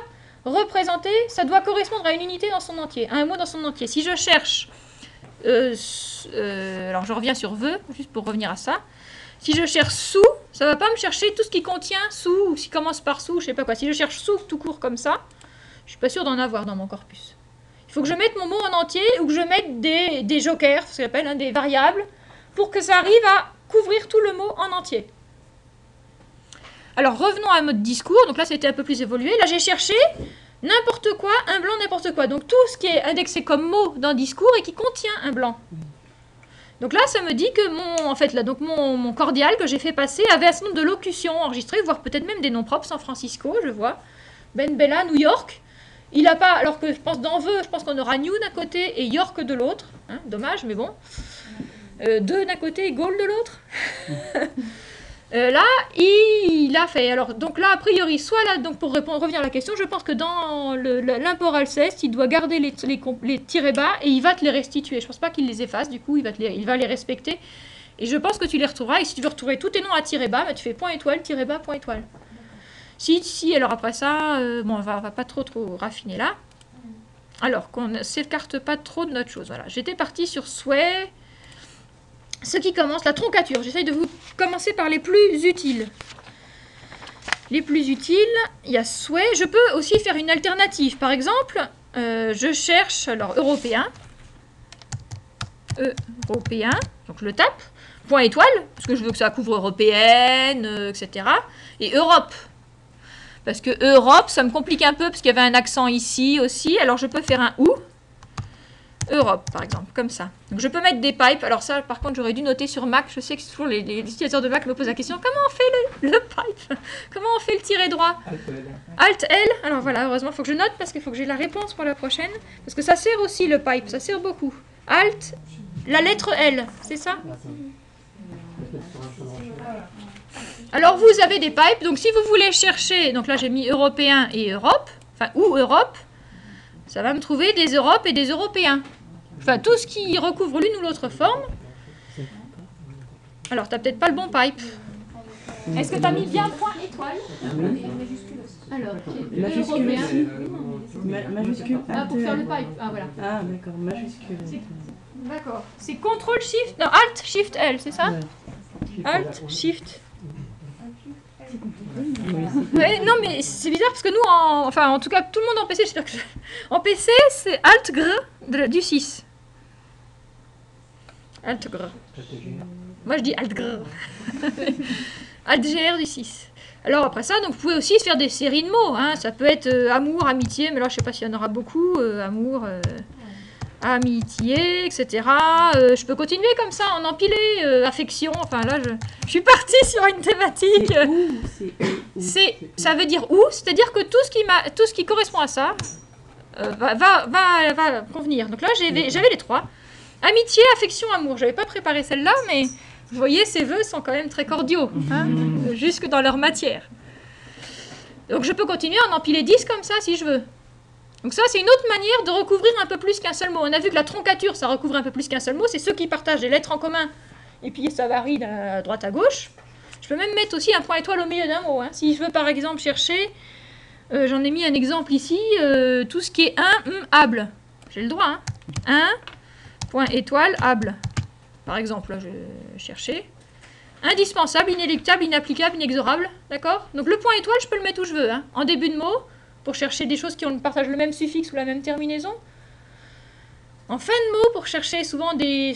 S1: représenter... Ça doit correspondre à une unité dans son entier. À un mot dans son entier. Si je cherche... alors, je reviens sur veut, juste pour revenir à ça. Si je cherche sous, ça ne va pas me chercher tout ce qui contient sous, ou qui commence par sous, je sais pas quoi. Si je cherche sous tout court comme ça, je suis pas sûre d'en avoir dans mon corpus. Il faut que je mette mon mot en entier ou que je mette des jokers, ce qu'on appelle des variables, pour que ça arrive à couvrir tout le mot en entier. Alors revenons à un mode discours. Donc là, c'était un peu plus évolué. Là, j'ai cherché n'importe quoi, un blanc, n'importe quoi. Donc tout ce qui est indexé comme mot dans discours et qui contient un blanc. Donc là, ça me dit que mon cordial que j'ai fait passer avait un certain nombre de locutions enregistrées, voire peut-être même des noms propres. San Francisco, je vois. Ben Bella, New York. Il n'a pas, alors que je pense dans vœux, je pense qu'on aura New d'un côté et York de l'autre. Hein, dommage, mais bon. Deux d'un côté et Gaul de l'autre. Là, il a fait. Alors, donc là, a priori, soit là, donc pour revenir à la question, je pense que dans l'import Alceste, il doit garder les tirets bas et il va te les restituer. Je ne pense pas qu'il les efface, du coup, il va les respecter. Et je pense que tu les retrouveras. Et si tu veux retrouver tous tes noms à tirer bas, bah, tu fais point étoile, tiret bas, point étoile. Si, alors après ça, bon, on va pas trop raffiner là. Alors, qu'on ne s'écarte pas trop de notre chose. Voilà, j'étais partie sur souhait. Ce qui commence, la troncature. J'essaye de vous commencer par les plus utiles. Les plus utiles, il y a souhait. Je peux aussi faire une alternative. Par exemple, je cherche, alors, européen. Européen. Donc, je le tape. Point étoile, parce que je veux que ça couvre européenne, etc. Et Europe. Parce que Europe, ça me complique un peu, parce qu'il y avait un accent ici aussi. Alors, je peux faire un OU. Europe, par exemple, comme ça. Donc, je peux mettre des pipes. Alors ça, par contre, j'aurais dû noter sur Mac. Je sais que toujours les utilisateurs de Mac me posent la question, comment on fait le pipe? Comment on fait le tiret droit? Alt L. Alors voilà, heureusement, il faut que je note, parce qu'il faut que j'ai la réponse pour la prochaine. Parce que ça sert aussi, le pipe. Ça sert beaucoup. Alt, la lettre L. C'est ça? Alors, vous avez des pipes. Donc, si vous voulez chercher... Donc là, j'ai mis européen et Europe. Enfin, ou Europe. Ça va me trouver des Europes et des Européens. Enfin, tout ce qui recouvre l'une ou l'autre forme. Alors, tu n'as peut-être pas le bon pipe. Est-ce que tu as mis bien point étoile? Alors,
S5: majuscule. Majuscule.
S1: Ah, pour faire le pipe. Ah, voilà.
S5: Ah, d'accord, majuscule.
S1: D'accord. C'est CTRL SHIFT... Non, Alt SHIFT L, c'est ça? Alt SHIFT. Ouais, non, mais c'est bizarre parce que nous, en tout cas, tout le monde en PC, j'espère que en PC, c'est Alt GR du 6. Alt GR. Moi, je dis Alt GR. Alt GR du 6. Alors, après ça, donc, vous pouvez aussi faire des séries de mots. Hein. Ça peut être amour, amitié, mais là, je sais pas s'il y en aura beaucoup. Amour, amitié, etc. Je peux continuer comme ça, en empiler, affection. Enfin, là, je suis partie sur une thématique. Ça veut dire où, c'est-à-dire que tout ce qui correspond à ça va convenir. Donc là, j'avais les trois. Amitié, affection, amour. Je n'avais pas préparé celle-là, mais vous voyez, ces vœux sont quand même très cordiaux, hein, jusque dans leur matière. Donc je peux continuer à en empiler 10 comme ça, si je veux. Donc ça, c'est une autre manière de recouvrir un peu plus qu'un seul mot. On a vu que la troncature, ça recouvre un peu plus qu'un seul mot. C'est ceux qui partagent des lettres en commun. Et puis, ça varie de droite à gauche. Je peux même mettre aussi un point étoile au milieu d'un mot. Hein. Si je veux, par exemple, chercher... j'en ai mis un exemple ici. Tout ce qui est able. J'ai le droit. Hein. Point étoile, able. Par exemple, là, je cherchais. indispensable, inéluctable, inapplicable, inexorable, d'accord? Donc le point étoile, je peux le mettre où je veux, hein, en début de mot, pour chercher des choses qui partagent le même suffixe ou la même terminaison. En fin de mot, pour chercher souvent des...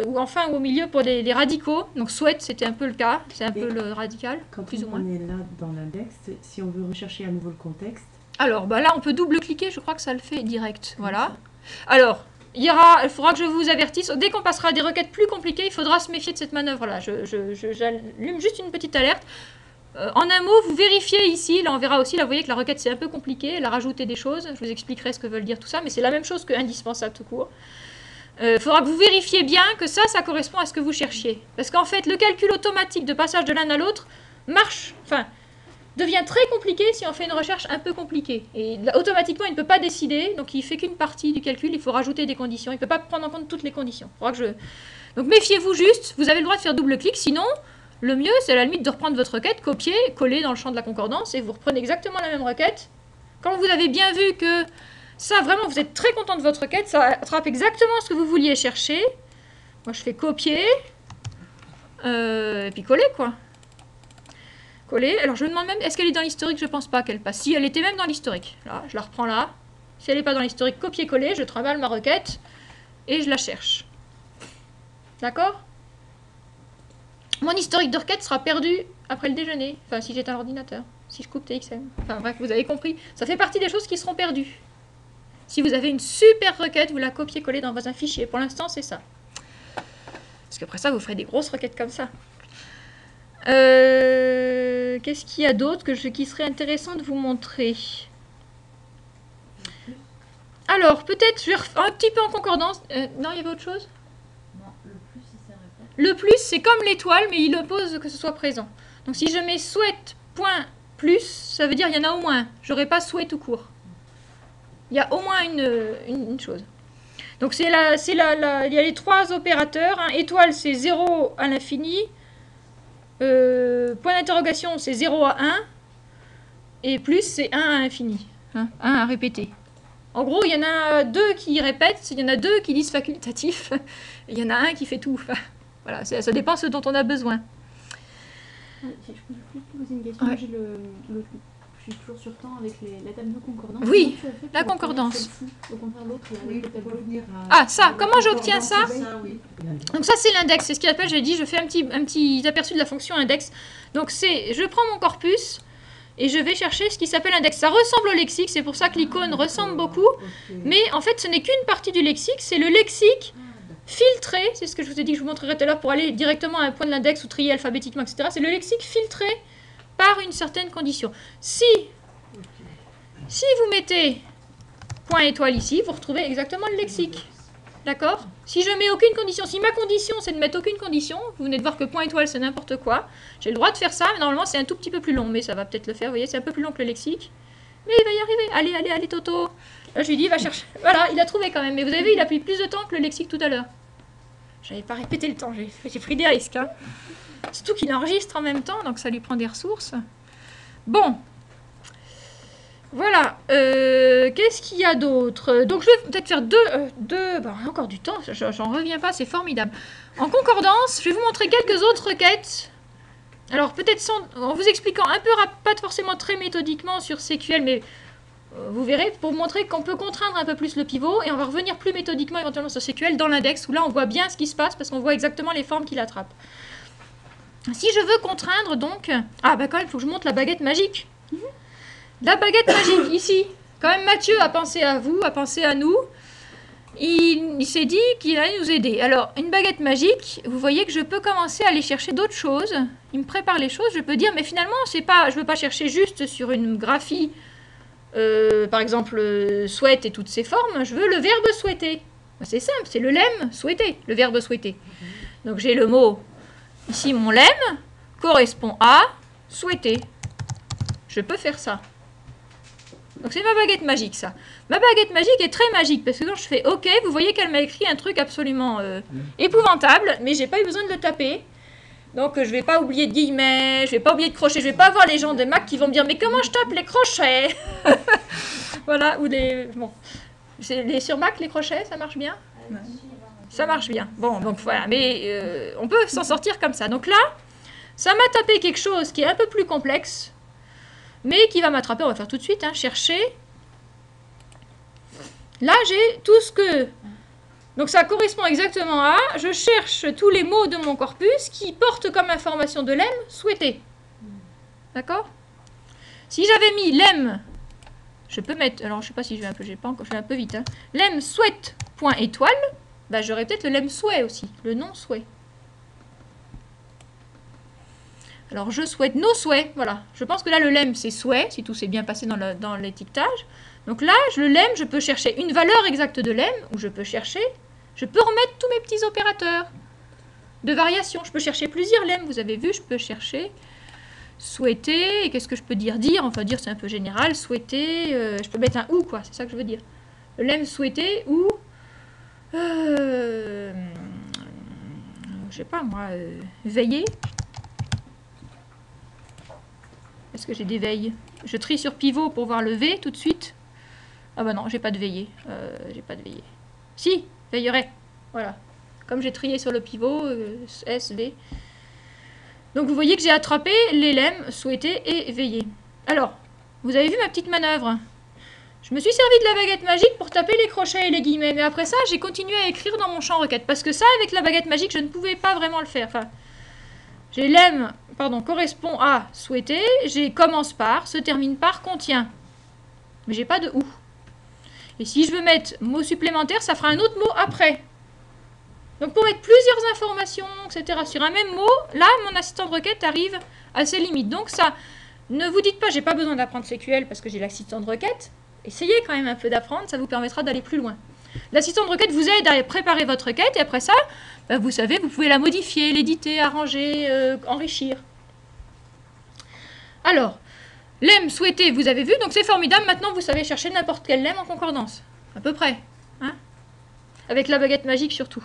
S1: ou en fin ou au milieu pour des radicaux. Donc souhaite, c'était un peu le cas, c'est un peu le radical,
S5: Quand
S1: plus ou moins.
S5: on est là dans l'index, si on veut rechercher à nouveau le contexte...
S1: Alors, bah là, on peut double-cliquer, je crois que ça le fait direct, voilà. Alors, il faudra que je vous avertisse, dès qu'on passera à des requêtes plus compliquées, il faudra se méfier de cette manœuvre-là. J'allume juste une petite alerte. En un mot, vous vérifiez ici, là on verra aussi, là vous voyez que la requête c'est un peu compliqué, elle a rajouté des choses, je vous expliquerai ce que veulent dire tout ça, mais c'est la même chose que indispensable tout court. Il faudra que vous vérifiez bien que ça correspond à ce que vous cherchiez. Parce qu'en fait, le calcul automatique de passage de l'un à l'autre devient très compliqué si on fait une recherche un peu compliquée. Et là, automatiquement, il ne peut pas décider, donc il fait qu'une partie du calcul, il faut rajouter des conditions, il ne peut pas prendre en compte toutes les conditions. Donc méfiez-vous juste, vous avez le droit de faire double-clic, sinon... Le mieux, c'est à la limite de reprendre votre requête, copier, coller dans le champ de la concordance, et vous reprenez exactement la même requête. Quand vous avez bien vu que ça, vraiment, vous êtes très content de votre requête, ça attrape exactement ce que vous vouliez chercher. Moi, je fais copier, et puis coller, quoi. Coller. Alors, je me demande même, est-ce qu'elle est dans l'historique? Je pense pas qu'elle passe. Si, elle était même dans l'historique. Là, je la reprends là. Si elle n'est pas dans l'historique, copier-coller, je trimballe ma requête, et je la cherche. D'accord ? Mon historique de requête sera perdu après le déjeuner, enfin si j'ai un ordinateur, si je coupe TXM. Enfin bref, vous avez compris, ça fait partie des choses qui seront perdues. Si vous avez une super requête, vous la copiez-collez dans un fichier. Pour l'instant, c'est ça. Parce qu'après ça, vous ferez des grosses requêtes comme ça. Qu'est-ce qu'il y a d'autre qui serait intéressant de vous montrer? Alors, peut-être, je vais un petit peu en concordance. Non, il y avait autre chose? Le plus, c'est comme l'étoile, mais il oppose que ce soit présent. Donc si je mets souhaite point plus, ça veut dire il y en a au moins. J'aurai pas souhait tout court. Il y a au moins une chose. Donc il y a les trois opérateurs. Hein. Étoile, c'est 0 à l'infini. Point d'interrogation, c'est 0 à 1. Et plus, c'est 1 à l'infini. Hein, 1 à répéter. En gros, il y en a deux qui répètent, il y en a deux qui disent facultatif, et il y en a un qui fait tout. Voilà, ça dépend de ce dont on a besoin.
S6: Je peux juste poser une question.
S1: Ouais.
S6: Je suis toujours sur temps avec la table de concordance.
S1: Oui, la concordance.
S6: Au contraire, l'autre,
S5: Oui, pour revenir
S1: Ah, ça, comment j'obtiens ça?
S5: Oui.
S1: Donc ça, c'est l'index. C'est ce qu'il appelle, j'ai dit, je fais un petit aperçu de la fonction index. Donc je prends mon corpus et je vais chercher ce qui s'appelle index. Ça ressemble au lexique, c'est pour ça que l'icône ressemble beaucoup. Mais en fait, ce n'est qu'une partie du lexique, c'est le lexique filtré, c'est ce que je vous ai dit que je vous montrerai tout à l'heure pour aller directement à un point de l'index ou trier alphabétiquement, etc. C'est le lexique filtré par une certaine condition. Si vous mettez point étoile ici, vous retrouvez exactement le lexique. D'accord? Si je mets aucune condition, si ma condition c'est de mettre aucune condition, vous venez de voir que point étoile c'est n'importe quoi, j'ai le droit de faire ça, mais normalement c'est un tout petit peu plus long, mais ça va peut-être le faire, vous voyez, c'est un peu plus long que le lexique. Mais il va y arriver. Allez, Toto. Là, je lui dis, va chercher. Voilà, il a trouvé quand même. Mais vous avez vu, il a pris plus de temps que le lexique tout à l'heure. J'avais pas répété le temps, j'ai pris des risques. Hein. Surtout qu'il enregistre en même temps, donc ça lui prend des ressources. Bon. Voilà. Qu'est-ce qu'il y a d'autre? Donc, je vais peut-être faire deux... Bon, encore du temps, j'en reviens pas, c'est formidable. En concordance, je vais vous montrer quelques autres requêtes. Alors, peut-être en vous expliquant un peu, pas forcément très méthodiquement sur SQL, mais vous verrez, pour vous montrer qu'on peut contraindre un peu plus le pivot, et on va revenir plus méthodiquement éventuellement sur SQL dans l'index, où là, on voit bien ce qui se passe, parce qu'on voit exactement les formes qu'il attrape. Si je veux contraindre, donc... Ah, bah quand même, il faut que je montre la baguette magique. La baguette magique, ici. Quand même, Mathieu a pensé à vous, a pensé à nous. Il s'est dit qu'il allait nous aider. Alors, une baguette magique, vous voyez que je peux commencer à aller chercher d'autres choses. Il me prépare les choses. Je peux dire, mais finalement, je ne veux pas chercher juste sur une graphie, par exemple, souhaite et toutes ses formes. Je veux le verbe souhaiter. C'est simple, c'est le lemme souhaiter, le verbe souhaiter. Donc, j'ai le mot, ici, mon lemme correspond à souhaiter. Je peux faire ça. Donc c'est ma baguette magique, ça. Ma baguette magique est très magique, parce que quand je fais OK, vous voyez qu'elle m'a écrit un truc absolument épouvantable, mais j'ai pas eu besoin de le taper. Donc je vais pas oublier de guillemets, je vais pas oublier de crochets, je vais pas avoir les gens de Mac qui vont me dire « Mais comment je tape les crochets ?» Voilà, ou les... Bon. Sur Mac, les crochets, ça marche bien? Ça marche bien. Bon, donc voilà, mais on peut s'en sortir comme ça. Donc là, Ça m'a tapé quelque chose qui est un peu plus complexe, mais qui va m'attraper, on va faire tout de suite, hein, chercher. Là, j'ai tout ce que... Donc ça correspond exactement à... Je cherche tous les mots de mon corpus qui portent comme information de lemme souhaité. D'accord? Si j'avais mis lemme, je peux mettre... Alors je sais pas si je vais un peu... J'ai pas encore... Je vais un peu vite. Hein. Lemme souhaite point étoile. Bah, j'aurais peut-être le lemme souhait aussi. Le non souhait. Alors je souhaite nos souhaits. Voilà. Je pense que là le lemme c'est souhait. Si tout s'est bien passé dans l'étiquetage. Donc là, le lemme, je peux chercher une valeur exacte de lemme. Ou je peux chercher... Je peux remettre tous mes petits opérateurs de variation. Je peux chercher plusieurs lemmes. Vous avez vu, je peux chercher souhaiter. Et qu'est-ce que je peux dire? Dire, enfin dire c'est un peu général. Souhaiter, je peux mettre un ou quoi. C'est ça que je veux dire. Le lemme souhaiter ou... je sais pas moi, veiller. Est-ce que j'ai des veilles? Je trie sur pivot pour voir le V tout de suite. Ah bah non, j'ai pas de veillée. J'ai pas de veillée. Si, veillerai. Voilà. Comme j'ai trié sur le pivot, S, V. Donc vous voyez que j'ai attrapé les lemmes souhaiter et veiller. Alors, vous avez vu ma petite manœuvre? Je me suis servi de la baguette magique pour taper les crochets et les guillemets. Mais après ça, j'ai continué à écrire dans mon champ requête. Parce que ça, avec la baguette magique, je ne pouvais pas vraiment le faire. Enfin, j'ai lemme, pardon, correspond à souhaiter. J'ai commence par, se termine par, contient. Mais j'ai pas de ou. Et si je veux mettre mot supplémentaire, ça fera un autre mot après. Donc pour mettre plusieurs informations, etc. sur un même mot, là, mon assistant de requête arrive à ses limites. Donc ça, ne vous dites pas, j'ai pas besoin d'apprendre SQL parce que j'ai l'assistant de requête. Essayez quand même un peu d'apprendre, ça vous permettra d'aller plus loin. L'assistant de requête vous aide à préparer votre requête et après ça, bah, vous savez, vous pouvez la modifier, l'éditer, arranger, enrichir. Alors, lemme souhaité, vous avez vu, donc c'est formidable. Maintenant, vous savez chercher n'importe quelle lemme en concordance. À peu près. Hein, avec la baguette magique surtout.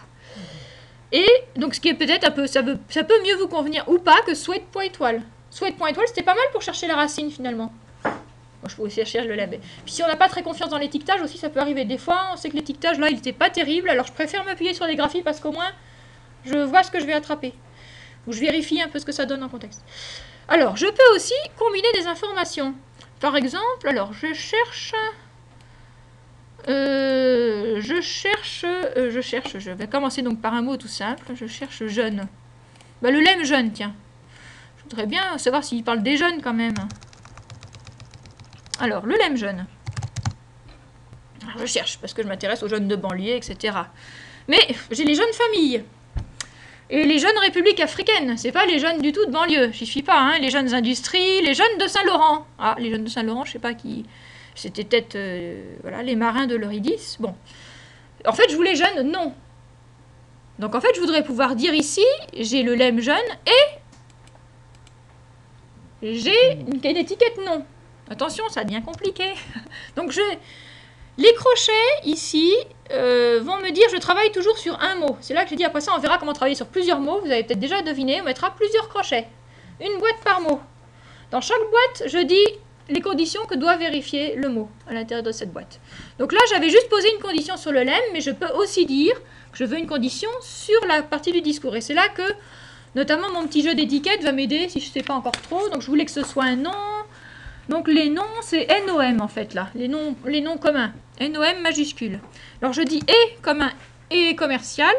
S1: Et donc, ce qui est peut-être un peu, ça peut mieux vous convenir ou pas que souhaite point étoile. Souhaite point étoile, c'était pas mal pour chercher la racine finalement. Moi, je peux aussi chercher le lemme. Puis si on n'a pas très confiance dans l'étiquetage aussi, ça peut arriver. Des fois, on sait que l'étiquetage là, il n'était pas terrible. Alors, je préfère m'appuyer sur les graphies parce qu'au moins, je vois ce que je vais attraper. Ou je vérifie un peu ce que ça donne en contexte. Alors, je peux aussi combiner des informations. Par exemple, alors, je vais commencer donc par un mot tout simple. Je cherche jeune. Bah, le lemme jeune, tiens. Je voudrais bien savoir s'il parle des jeunes quand même. Alors, le lemme jeune. Alors, je cherche parce que je m'intéresse aux jeunes de banlieue, etc. Mais j'ai les jeunes familles. Et les jeunes républiques africaines, c'est pas les jeunes du tout de banlieue, j'y suis pas, hein. Les jeunes industries, les jeunes de Saint-Laurent. Ah, les jeunes de Saint-Laurent, je sais pas qui... C'était peut-être, voilà, les marins de l'Eurydice. Bon. En fait, je voulais jeunes, non. Donc en fait, je voudrais pouvoir dire ici, j'ai le lemme jeune et j'ai une étiquette non. Attention, ça devient compliqué. Donc les crochets ici vont me dire je travaille toujours sur un mot. C'est là que j'ai dit après ça on verra comment travailler sur plusieurs mots. Vous avez peut-être déjà deviné, on mettra plusieurs crochets. Une boîte par mot. Dans chaque boîte, je dis les conditions que doit vérifier le mot à l'intérieur de cette boîte. Donc là, j'avais juste posé une condition sur le lemme, mais je peux aussi dire que je veux une condition sur la partie du discours. Et c'est là que, notamment, mon petit jeu d'étiquette va m'aider si je ne sais pas encore trop. Donc je voulais que ce soit un nom. Donc les noms, c'est NOM en fait là, les noms communs, NOM majuscule. Alors je dis et commun et commercial.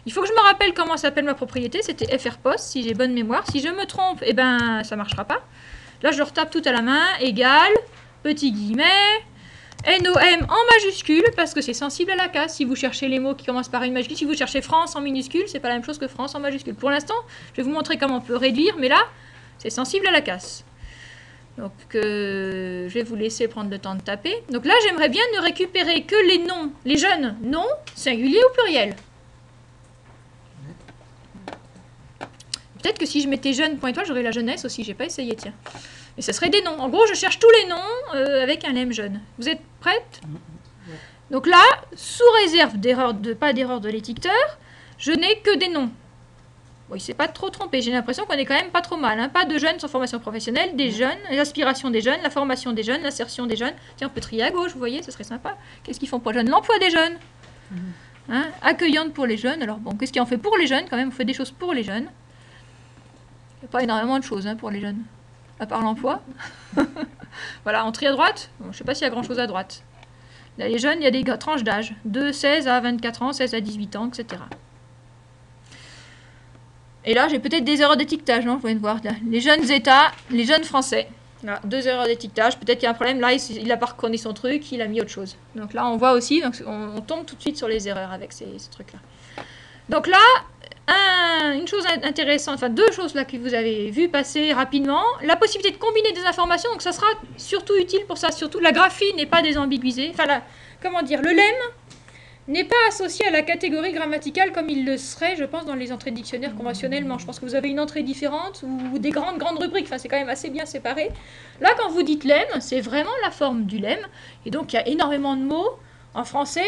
S1: Il faut que je me rappelle comment s'appelle ma propriété, c'était FR Post si j'ai bonne mémoire. Si je me trompe, eh ben ça marchera pas. Là je retape tout à la main, égal, petit guillemet, NOM en majuscule parce que c'est sensible à la casse. Si vous cherchez les mots qui commencent par une majuscule, si vous cherchez France en minuscule, c'est pas la même chose que France en majuscule. Pour l'instant, je vais vous montrer comment on peut réduire, mais là, c'est sensible à la casse. Donc, je vais vous laisser prendre le temps de taper. Donc là, j'aimerais bien ne récupérer que les noms, les jeunes noms, singuliers ou pluriels. Peut-être que si je mettais jeune point étoile, j'aurais la jeunesse aussi. J'ai pas essayé, tiens. Mais ce serait des noms. En gros, je cherche tous les noms avec un lemme jeune. Vous êtes prêtes? Donc là, sous réserve pas d'erreur de l'étiqueteur, je n'ai que des noms. Bon, il ne s'est pas trop trompé. J'ai l'impression qu'on est quand même pas trop mal. Hein. Pas de jeunes sans formation professionnelle, des jeunes, l'aspiration des jeunes, la formation des jeunes, l'insertion des jeunes. Tiens, on peut trier à gauche, vous voyez, ce serait sympa. Qu'est-ce qu'ils font pour les jeunes? L'emploi des jeunes. Hein, accueillante pour les jeunes. Alors bon, qu'est-ce qu'ils en fait pour les jeunes? Quand même, on fait des choses pour les jeunes. n'y a pas énormément de choses hein, pour les jeunes, à part l'emploi. Voilà, on trie à droite. Bon, je ne sais pas s'il y a grand-chose à droite. Là, les jeunes, il y a des tranches d'âge, de 16 à 24 ans, 16 à 18 ans, etc. Et là, j'ai peut-être des erreurs d'étiquetage, non? Je viens de voir, là. Les jeunes États, les jeunes Français. Là, 2 erreurs d'étiquetage. Peut-être qu'il y a un problème. Là, il n'a pas reconnu son truc, il a mis autre chose. Donc là, on voit aussi, donc on tombe tout de suite sur les erreurs avec ces trucs-là. Donc là, une chose intéressante, enfin 2 choses là que vous avez vues passer rapidement. La possibilité de combiner des informations, donc ça sera surtout utile pour ça. Surtout, la graphie n'est pas désambiguisée. Enfin, comment dire, le lemme n'est pas associé à la catégorie grammaticale comme il le serait, je pense, dans les entrées de dictionnaire conventionnellement. Je pense que vous avez une entrée différente ou des grandes rubriques. Enfin, c'est quand même assez bien séparé. Là, quand vous dites lemme, c'est vraiment la forme du lemme. Et donc, il y a énormément de mots en français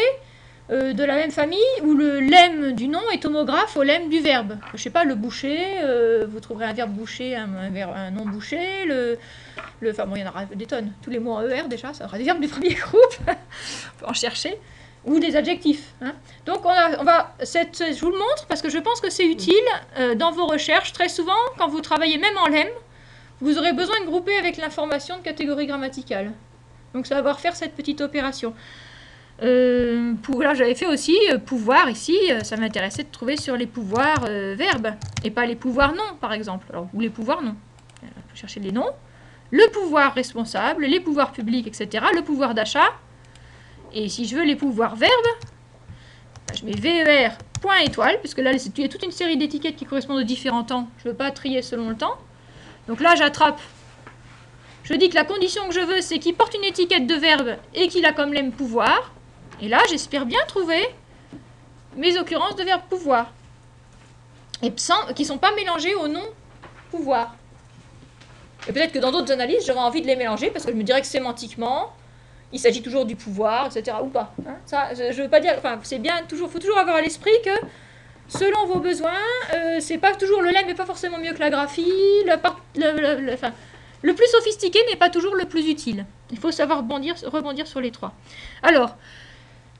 S1: de la même famille où le lemme du nom est homographe au lemme du verbe. Je sais pas, le boucher, vous trouverez un verbe boucher, un nom boucher, enfin bon, il y en aura des tonnes. Tous les mots en ER déjà, ça aura des verbes du premier groupe. On peut en chercher. Ou des adjectifs. Hein. Donc je vous le montre parce que je pense que c'est utile dans vos recherches. Très souvent, quand vous travaillez même en lemme, vous aurez besoin de grouper avec l'information de catégorie grammaticale. Donc ça va devoir faire cette petite opération. Là, j'avais fait aussi pouvoir ici. Ça m'intéressait de trouver sur les pouvoirs verbes et pas les pouvoirs noms, par exemple. Alors, ou les pouvoirs noms. On peut chercher les noms. Le pouvoir responsable, les pouvoirs publics, etc. Le pouvoir d'achat. Et si je veux les pouvoirs verbes, je mets VER, point étoile, puisque là, il y a toute une série d'étiquettes qui correspondent aux différents temps. Je ne veux pas trier selon le temps. Donc là, j'attrape. Je dis que la condition que je veux, c'est qu'il porte une étiquette de verbe et qu'il a comme lemme pouvoir. Et là, j'espère bien trouver mes occurrences de verbe pouvoir. Et qui ne sont pas mélangées au nom pouvoir. Et peut-être que dans d'autres analyses, j'aurais envie de les mélanger, parce que je me dirais que sémantiquement, il s'agit toujours du pouvoir, etc. ou pas. Hein, ça, je veux pas dire. Enfin, c'est bien. Faut toujours avoir à l'esprit que selon vos besoins, c'est pas toujours le lemme n'est pas forcément mieux que la graphie. Le plus sophistiqué n'est pas toujours le plus utile. Il faut savoir rebondir sur les 3. Alors,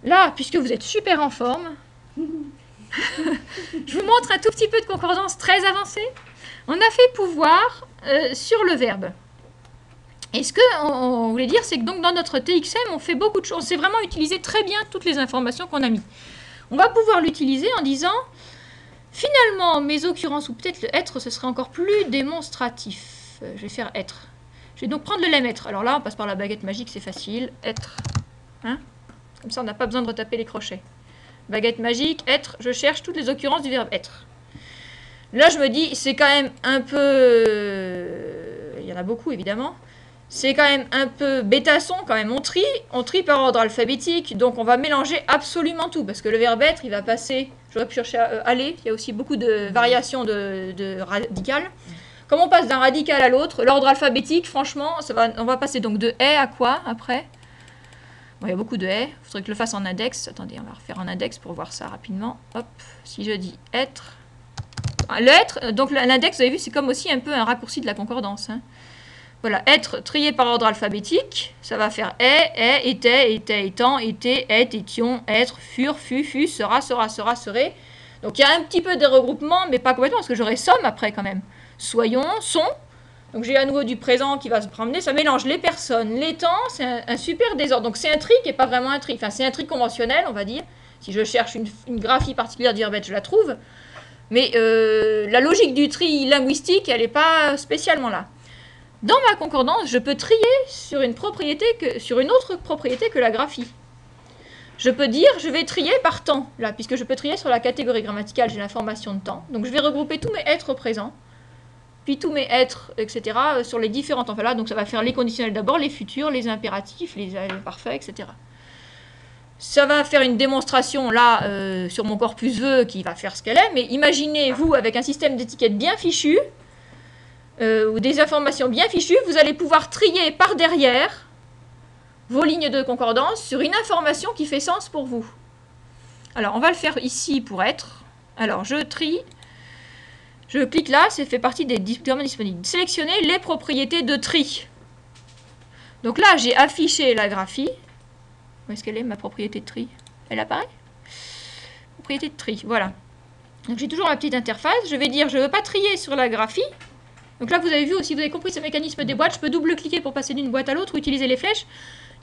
S1: là, puisque vous êtes super en forme, je vous montre un tout petit peu de concordance très avancée. On a fait pouvoir sur le verbe. Et ce qu'on voulait dire, c'est que donc dans notre TXM, on fait beaucoup de choses. On sait vraiment utiliser très bien toutes les informations qu'on a mises. On va pouvoir l'utiliser en disant, finalement, mes occurrences, ou peut-être le être, ce serait encore plus démonstratif. Je vais faire être. Je vais donc prendre le lemme être. Alors là, on passe par la baguette magique, c'est facile. Être. Hein? Comme ça, on n'a pas besoin de retaper les crochets. Baguette magique, être. Je cherche toutes les occurrences du verbe être. Là, je me dis, c'est quand même un peu... Il y en a beaucoup, évidemment. C'est quand même un peu bêtasson, quand même. On trie par ordre alphabétique, donc on va mélanger absolument tout, parce que le verbe être, il va passer, j'aurais pu chercher aller, il y a aussi beaucoup de variations de radicales. Comme on passe d'un radical à l'autre, l'ordre alphabétique, franchement, on va passer donc de est à quoi, après? Bon, il y a beaucoup de est, il faudrait que je le fasse en index. Attendez, on va refaire en index pour voir ça rapidement. Hop, si je dis être... L'être, donc l'index, vous avez vu, c'est comme aussi un peu un raccourci de la concordance, hein. Voilà, être trié par ordre alphabétique, ça va faire est, était, étant, était, étions, être, furent, fut, sera, serait. Donc il y a un petit peu de regroupement, mais pas complètement, parce que j'aurai somme après quand même. Soyons, sont. Donc j'ai à nouveau du présent qui va se promener, ça mélange les personnes, les temps, c'est un super désordre. Donc c'est un tri qui n'est pas vraiment un tri, enfin c'est un tri conventionnel, on va dire. Si je cherche une graphie particulière du verbe être, je la trouve. Mais la logique du tri linguistique, elle n'est pas spécialement là. Dans ma concordance, je peux trier sur une autre propriété que la graphie. Je peux dire, je vais trier par temps, là, puisque je peux trier sur la catégorie grammaticale, j'ai l'information de temps. Donc je vais regrouper tous mes êtres présents, puis tous mes êtres, etc., sur les différents temps. Voilà, donc ça va faire les conditionnels d'abord, les futurs, les impératifs, les parfaits, etc. Ça va faire une démonstration, là, sur mon corpus vœux, qui va faire ce qu'elle est, mais imaginez, vous, avec un système d'étiquettes bien fichu, ou des informations bien fichues, vous allez pouvoir trier par derrière vos lignes de concordance sur une information qui fait sens pour vous. Alors, on va le faire ici pour être. Alors, je trie. Je clique là, ça fait partie des domaines disponibles. Sélectionnez les propriétés de tri. Donc là, j'ai affiché la graphie. Où est-ce qu'elle est, ma propriété de tri? Elle apparaît? Propriété de tri, voilà. Donc j'ai toujours ma petite interface. Je vais dire, je ne veux pas trier sur la graphie. Donc là, vous avez vu aussi, vous avez compris ce mécanisme des boîtes. Je peux double-cliquer pour passer d'une boîte à l'autre ou utiliser les flèches.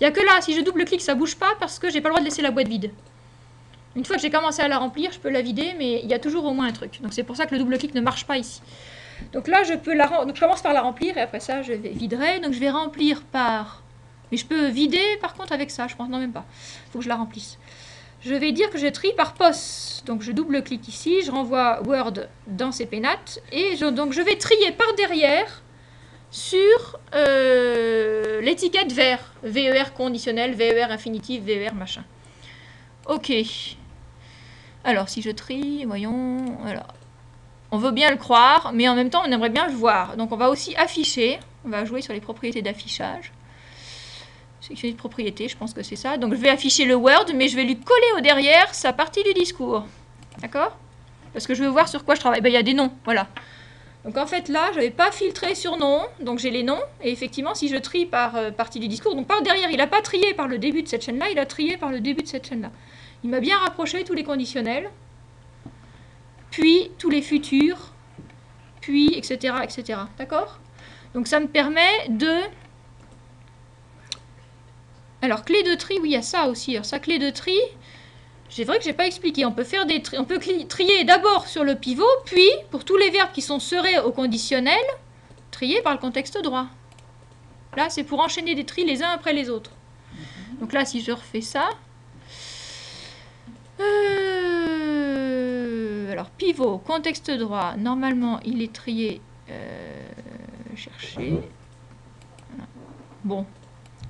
S1: Il n'y a que là, si je double-clique, ça ne bouge pas parce que j'ai pas le droit de laisser la boîte vide. Une fois que j'ai commencé à la remplir, je peux la vider, mais il y a toujours au moins un truc. Donc c'est pour ça que le double-clic ne marche pas ici. Donc là, je commence par la remplir et après ça, je viderai. Donc je vais remplir par... Mais je peux vider par contre avec ça, je pense, non même pas. Il faut que je la remplisse. Je vais dire que je trie par poste. Donc je double-clique ici, je renvoie Word dans CPNAT et donc je vais trier par derrière sur l'étiquette VER. VER conditionnel, VER infinitif, VER machin. Ok. Alors si je trie, voyons, voilà. On veut bien le croire, mais en même temps on aimerait bien le voir. Donc on va aussi afficher, on va jouer sur les propriétés d'affichage. Sélectionner de propriété, je pense que c'est ça. Donc je vais afficher le Word, mais je vais lui coller au derrière sa partie du discours. D'accord? Parce que je veux voir sur quoi je travaille. Ben, il y a des noms, voilà. Donc en fait là, je n'avais pas filtré sur nom, donc j'ai les noms. Et effectivement, si je trie par partie du discours, donc par derrière, il n'a pas trié par le début de cette chaîne-là, il a trié par le début de cette chaîne-là. Il m'a bien rapproché tous les conditionnels, puis tous les futurs, puis etc. etc. D'accord? Donc ça me permet de... Alors, clé de tri, oui, il y a ça aussi. Alors, ça, clé de tri, c'est vrai que je n'ai pas expliqué. On peut faire des on peut trier d'abord sur le pivot, puis, pour tous les verbes qui sont serrés au conditionnel, trier par le contexte droit. Là, c'est pour enchaîner des tris les uns après les autres. Donc là, si je refais ça... Alors, pivot, contexte droit, normalement, il est trié... chercher... Voilà. Bon.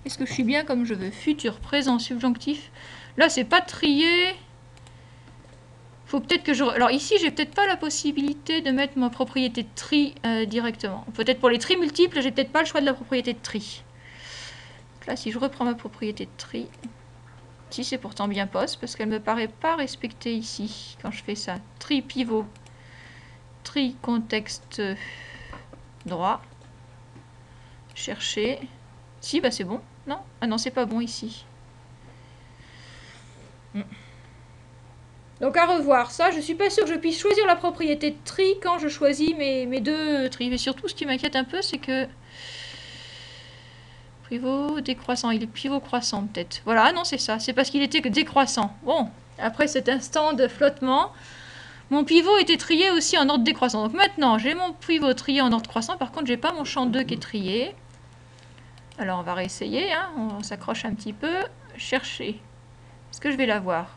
S1: Est-ce que je suis bien comme je veux? Futur, présent, subjonctif. Là, c'est pas trié. Faut peut-être que je... Alors ici, j'ai peut-être pas la possibilité de mettre ma propriété de tri directement. Peut-être pour les tris multiples, j'ai peut-être pas le choix de la propriété de tri. Donc là, si je reprends ma propriété de tri, si c'est pourtant bien poste, parce qu'elle me paraît pas respectée ici, quand je fais ça. Tri pivot, tri contexte droit, chercher... Si, bah c'est bon. Non? Ah non, c'est pas bon ici. Donc à revoir ça, je suis pas sûre que je puisse choisir la propriété de tri quand je choisis mes deux tris. Mais surtout, ce qui m'inquiète un peu, c'est que... Pivot décroissant, il est pivot croissant peut-être. Voilà, ah non, c'est ça. C'est parce qu'il était que décroissant. Bon, après cet instant de flottement, mon pivot était trié aussi en ordre décroissant. Donc maintenant, j'ai mon pivot trié en ordre croissant. Par contre, j'ai pas mon champ 2 qui est trié. Alors, on va réessayer, hein. On s'accroche un petit peu. Chercher. Est-ce que je vais l'avoir?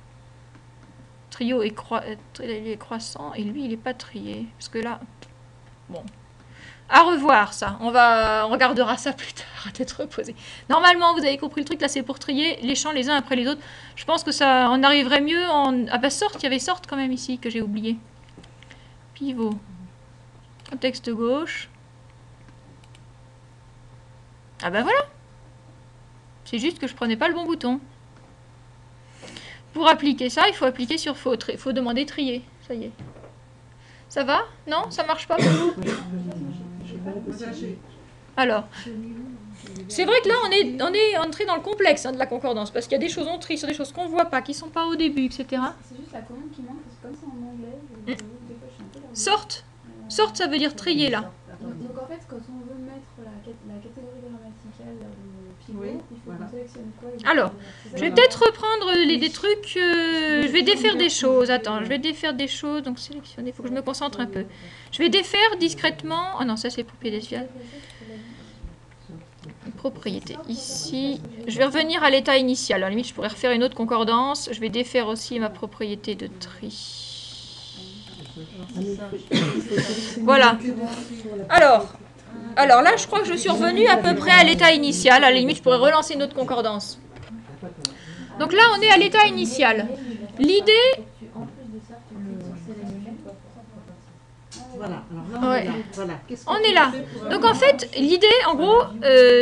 S1: Trio est, croissant et lui, il n'est pas trié. Parce que là, bon. À revoir, ça. On regardera ça plus tard, à tête reposée. Normalement, vous avez compris le truc. Là, c'est pour trier les champs les uns après les autres. Je pense que ça, on arriverait mieux en... Ah bah, sorte, il y avait sorte quand même ici, que j'ai oublié. Pivot. Contexte gauche. Ah ben voilà. C'est juste que je prenais pas le bon bouton. Pour appliquer ça, il faut appliquer sur faute. Il faut demander trier. Ça y est. Ça va? Non? Ça marche pas pour vous? Alors. C'est vrai que là, on est entré dans le complexe de la concordance. Parce qu'il y a des choses, on trie sur des choses qu'on voit pas, qui sont pas au début, etc.
S6: C'est juste la commande qui manque, c'est comme ça en anglais.
S1: Sorte. Sorte, ça veut dire trier là.
S6: Donc en fait, quand on veut mettre la catégorie grammaticale dans le pivot, il faut qu'on sélectionne quoi?
S1: Alors, je vais peut-être reprendre des trucs. Je vais défaire des choses. Attends, je vais défaire des choses. Donc sélectionner, il faut que je me concentre un peu. Je vais défaire discrètement. Oh non, ça c'est propriété spéciale. Propriété. Ici, je vais revenir à l'état initial. À la limite, je pourrais refaire une autre concordance. Je vais défaire aussi ma propriété de tri. Voilà. Alors là, je crois que je suis revenue à peu près à l'état initial. À la limite, je pourrais relancer une autre concordance. Donc là, on est à l'état initial. L'idée...
S5: Voilà, alors là,
S1: Ouais.
S5: voilà.
S1: On est là. Donc en fait, l'idée, en gros,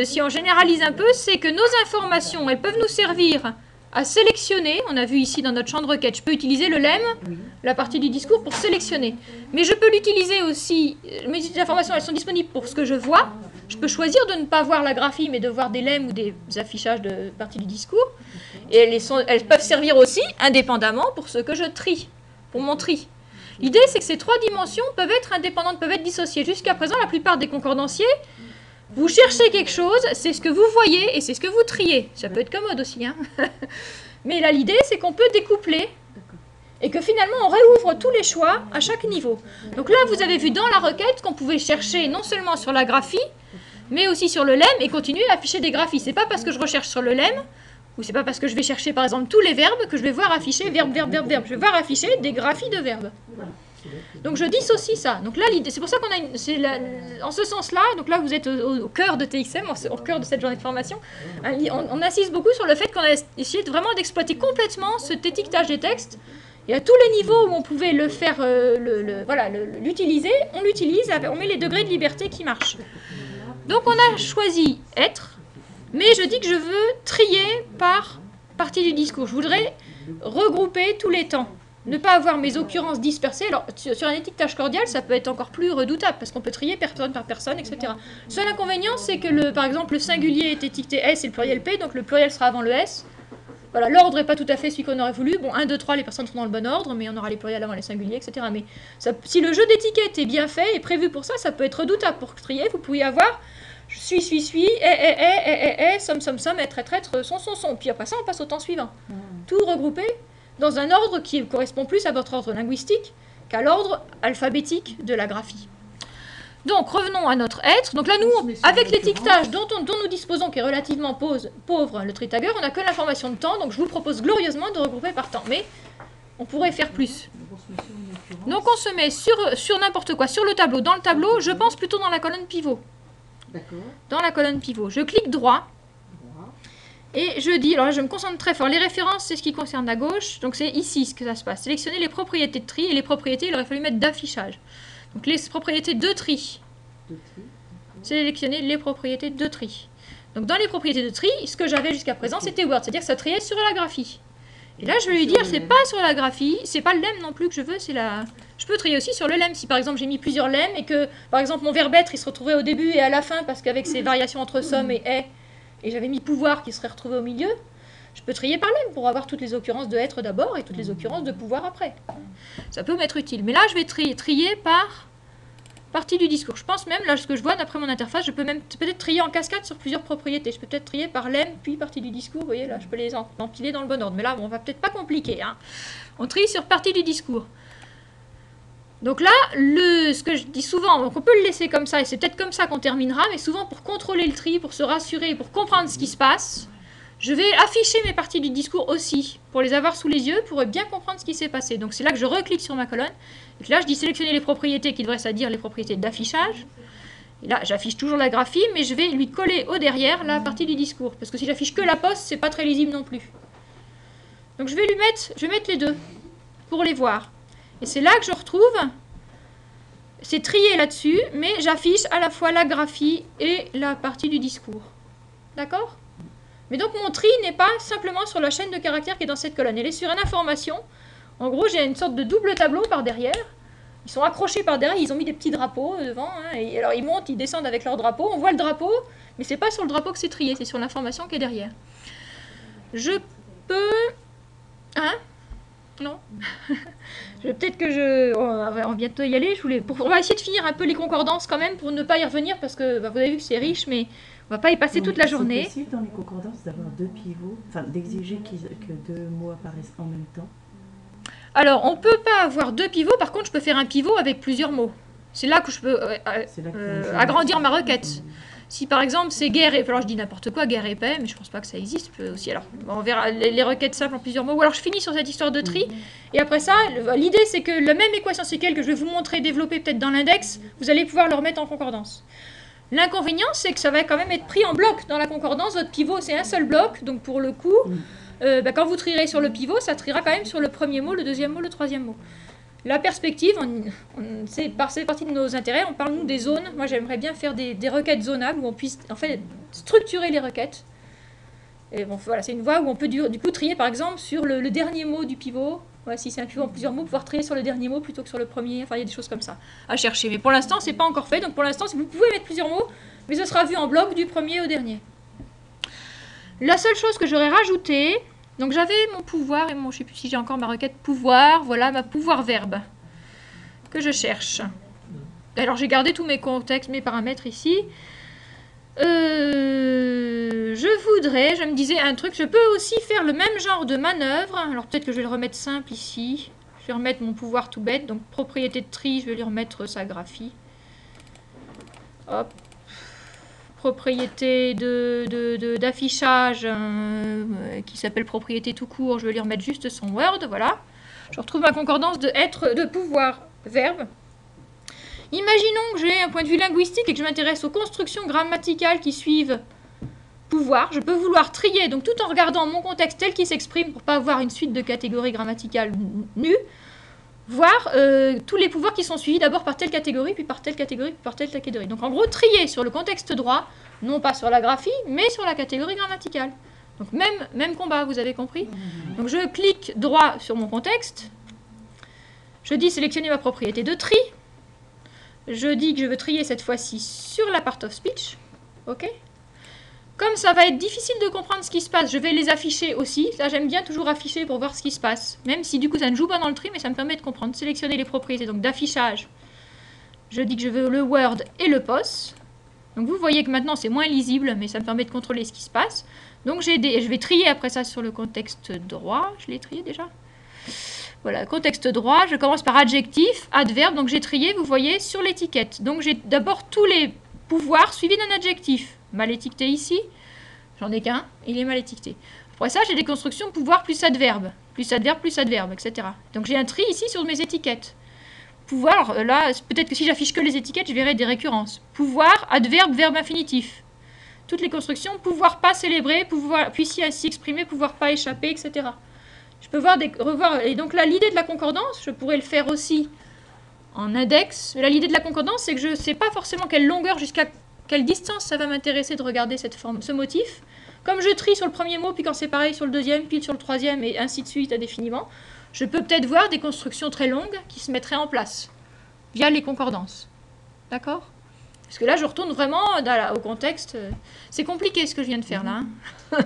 S1: si on généralise un peu, c'est que nos informations, elles peuvent nous servir à sélectionner. On a vu ici dans notre champ de requête, je peux utiliser le lemme, la partie du discours, pour sélectionner. Mais je peux l'utiliser aussi, mes informations, elles sont disponibles pour ce que je vois. Je peux choisir de ne pas voir la graphie, mais de voir des lemmes ou des affichages de partie du discours. Et elles peuvent servir aussi, indépendamment, pour ce que je trie, pour mon tri. L'idée, c'est que ces 3 dimensions peuvent être indépendantes, peuvent être dissociées. Jusqu'à présent, la plupart des concordanciers, vous cherchez quelque chose, c'est ce que vous voyez et c'est ce que vous triez. Ça peut être commode aussi, hein. Mais là, l'idée, c'est qu'on peut découpler et que finalement, on réouvre tous les choix à chaque niveau. Donc là, vous avez vu dans la requête qu'on pouvait chercher non seulement sur la graphie, mais aussi sur le lemme et continuer à afficher des graphies. C'est pas parce que je recherche sur le lemme, ou c'est pas parce que je vais chercher par exemple tous les verbes que je vais voir afficher verbe, verbe, verbe, verbe. Je vais voir afficher des graphies de verbes. Donc je dissocie ça. Donc là, l'idée, c'est pour ça qu'on a en ce sens-là, donc là vous êtes au cœur de TXM, au cœur de cette journée de formation, on insiste beaucoup sur le fait qu'on a essayé vraiment d'exploiter complètement cet étiquetage des textes. Et à tous les niveaux où on pouvait le faire, l'utiliser, on l'utilise, on met les degrés de liberté qui marchent. Donc on a choisi être, mais je dis que je veux trier par partie du discours. Je voudrais regrouper tous les temps. Ne pas avoir mes occurrences dispersées. Alors, sur un étiquetage cordial, ça peut être encore plus redoutable, parce qu'on peut trier personne par personne, etc. Seul inconvénient, c'est que, par exemple, le singulier est étiqueté S et le pluriel P, donc le pluriel sera avant le S. Voilà, l'ordre n'est pas tout à fait celui qu'on aurait voulu. Bon, 1, 2, 3, les personnes sont dans le bon ordre, mais on aura les pluriels avant les singuliers, etc. Mais ça, si le jeu d'étiquette est bien fait et prévu pour ça, ça peut être redoutable. Pour trier, vous pouvez avoir suis, somme, être, son. Puis après ça, on passe au temps suivant. Tout regroupé dans un ordre qui correspond plus à votre ordre linguistique qu'à l'ordre alphabétique de la graphie. Donc, revenons à notre être. Donc là, nous, avec l'étiquetage dont nous disposons, qui est relativement pauvre, le Tritagger, on n'a que l'information de temps. Donc, je vous propose glorieusement de regrouper par temps. Mais on pourrait faire plus. Donc, on se met sur n'importe quoi, sur le tableau. Dans le tableau, je pense plutôt dans la colonne pivot.
S5: D'accord.
S1: Dans la colonne pivot. Je clique droit. Et je dis, alors là, je me concentre très fort. Les références, c'est ce qui concerne la gauche. Donc, c'est ici ce que ça se passe. Sélectionner les propriétés de tri. Et les propriétés, il aurait fallu mettre d'affichage. Donc, les propriétés de tri. Sélectionner les propriétés de tri. Donc, dans les propriétés de tri, ce que j'avais jusqu'à présent, c'était Word. C'est-à-dire que ça triait sur la graphie. Et là, je vais lui dire, c'est pas sur la graphie, c'est pas le lemme non plus que je veux, c'est la... Je peux trier aussi sur le lemme. Si, par exemple, j'ai mis plusieurs lemmes et que, par exemple, mon verbe être, il se retrouvait au début et à la fin, parce qu'avec ses variations entre somme et est, et j'avais mis pouvoir qui serait retrouvé au milieu, je peux trier par lemme pour avoir toutes les occurrences de être d'abord et toutes les occurrences de pouvoir après. Ça peut m'être utile. Mais là, je vais trier par partie du discours. Je pense même, là, ce que je vois d'après mon interface, je peux même peut-être trier en cascade sur plusieurs propriétés. Je peux peut-être trier par lemme, puis partie du discours. Vous voyez, là, je peux les empiler dans le bon ordre. Mais là, bon, on va peut-être pas compliquer. Hein. On trie sur partie du discours. Donc là, ce que je dis souvent, donc on peut le laisser comme ça, et c'est peut-être comme ça qu'on terminera, mais souvent pour contrôler le tri, pour se rassurer, pour comprendre ce qui se passe, je vais afficher mes parties du discours aussi, pour les avoir sous les yeux, pour bien comprendre ce qui s'est passé. Donc c'est là que je reclique sur ma colonne, et que là je dis sélectionner les propriétés, qui devraient c'est-à-dire les propriétés d'affichage. Et là, j'affiche toujours la graphie, mais je vais lui coller au derrière la partie du discours, parce que si j'affiche que la poste, c'est pas très lisible non plus. Donc je vais mettre les deux, pour les voir. Et c'est là que je retrouve, c'est trié là-dessus, mais j'affiche à la fois la graphie et la partie du discours. D'accord ? Mais donc mon tri n'est pas simplement sur la chaîne de caractères qui est dans cette colonne. Elle est sur une information. En gros, j'ai une sorte de double tableau par derrière. Ils sont accrochés par derrière, ils ont mis des petits drapeaux devant. Hein, et alors ils montent, ils descendent avec leur drapeau. On voit le drapeau, mais c'est pas sur le drapeau que c'est trié, c'est sur l'information qui est derrière. Je peux... Hein ? Non. Peut-être que on va bientôt y aller. On va essayer de finir un peu les concordances quand même pour ne pas y revenir parce que vous avez vu que c'est riche, mais on va pas y passer toute la journée.
S5: C'est possible dans les concordances d'avoir deux pivots, enfin d'exiger que deux mots apparaissent en même temps. Alors,
S1: on peut pas avoir deux pivots. Par contre, je peux faire un pivot avec plusieurs mots. C'est là que je peux agrandir ma requête. Si par exemple c'est guerre et... Alors je dis n'importe quoi, guerre et paix, mais je pense pas que ça existe aussi. Alors on verra les requêtes simples en plusieurs mots. Ou alors je finis sur cette histoire de tri. Et après ça, l'idée c'est que la même équation séquelle que je vais vous montrer développer peut-être dans l'index, vous allez pouvoir le remettre en concordance. L'inconvénient c'est que ça va quand même être pris en bloc dans la concordance. Votre pivot c'est un seul bloc, donc pour le coup, quand vous trierez sur le pivot, ça triera quand même sur le premier mot, le deuxième mot, le troisième mot. La perspective, c'est partie de nos intérêts. On parle, nous, des zones. Moi, j'aimerais bien faire des requêtes zonables où on puisse, en fait, structurer les requêtes. Et bon, voilà, c'est une voie où on peut, du coup, trier, par exemple, sur le dernier mot du pivot. Ouais, si c'est un pivot en plusieurs mots, pouvoir trier sur le dernier mot plutôt que sur le premier. Enfin, il y a des choses comme ça à chercher. Mais pour l'instant, c'est pas encore fait. Donc, pour l'instant, vous pouvez mettre plusieurs mots, mais ce sera vu en bloc du premier au dernier. La seule chose que j'aurais rajoutée... Donc j'avais mon pouvoir et je ne sais plus si j'ai encore ma requête pouvoir, voilà ma pouvoir verbe. que je cherche. Alors j'ai gardé tous mes contextes, mes paramètres ici. Je me disais un truc, je peux aussi faire le même genre de manœuvre. Alors peut-être que je vais le remettre simple ici. Je vais remettre mon pouvoir tout bête. Donc propriété de tri, je vais lui remettre sa graphie. Hop. Propriété d'affichage qui s'appelle propriété tout court, je vais lui remettre juste son Word, voilà. Je retrouve ma concordance de pouvoir, verbe. Imaginons que j'ai un point de vue linguistique et que je m'intéresse aux constructions grammaticales qui suivent pouvoir. Je peux vouloir trier, donc tout en regardant mon contexte tel qu'il s'exprime pour ne pas avoir une suite de catégories grammaticales nues, voir tous les pouvoirs qui sont suivis d'abord par telle catégorie, puis par telle catégorie, puis par telle catégorie. Donc en gros, trier sur le contexte droit, non pas sur la graphie, mais sur la catégorie grammaticale. Donc même combat, vous avez compris? Donc je clique droit sur mon contexte, je dis sélectionner ma propriété de tri, je dis que je veux trier cette fois-ci sur la part of speech, ok? Comme ça va être difficile de comprendre ce qui se passe, je vais les afficher aussi. Là, j'aime bien toujours afficher pour voir ce qui se passe. Même si du coup, ça ne joue pas dans le tri, mais ça me permet de comprendre. Sélectionner les propriétés donc d'affichage. Je dis que je veux le Word et le POS. Donc vous voyez que maintenant, c'est moins lisible, mais ça me permet de contrôler ce qui se passe. Donc je vais trier après ça sur le contexte droit. Je l'ai trié déjà. Voilà, contexte droit. Je commence par adjectif, adverbe. Donc j'ai trié, vous voyez, sur l'étiquette. Donc j'ai d'abord tous les pouvoirs suivis d'un adjectif. Mal étiqueté ici, j'en ai qu'un, il est mal étiqueté. Après ça, j'ai des constructions pouvoir plus adverbe, etc. Donc j'ai un tri ici sur mes étiquettes. Pouvoir, alors là, peut-être que si j'affiche que les étiquettes, je verrai des récurrences. Pouvoir, adverbe, verbe infinitif. Toutes les constructions, pouvoir pas célébrer, pouvoir, puissiez ainsi exprimer, pouvoir pas échapper, etc. Je peux revoir, et donc là, l'idée de la concordance, je pourrais le faire aussi en index. Mais là, l'idée de la concordance, c'est que je ne sais pas forcément quelle longueur jusqu'à quelle distance ça va m'intéresser de regarder ce motif. Comme je trie sur le premier mot, puis quand c'est pareil sur le deuxième, puis sur le troisième, et ainsi de suite indéfiniment, je peux peut-être voir des constructions très longues qui se mettraient en place via les concordances. D'accord? Parce que là, je retourne vraiment au contexte. C'est compliqué ce que je viens de faire là. Hein.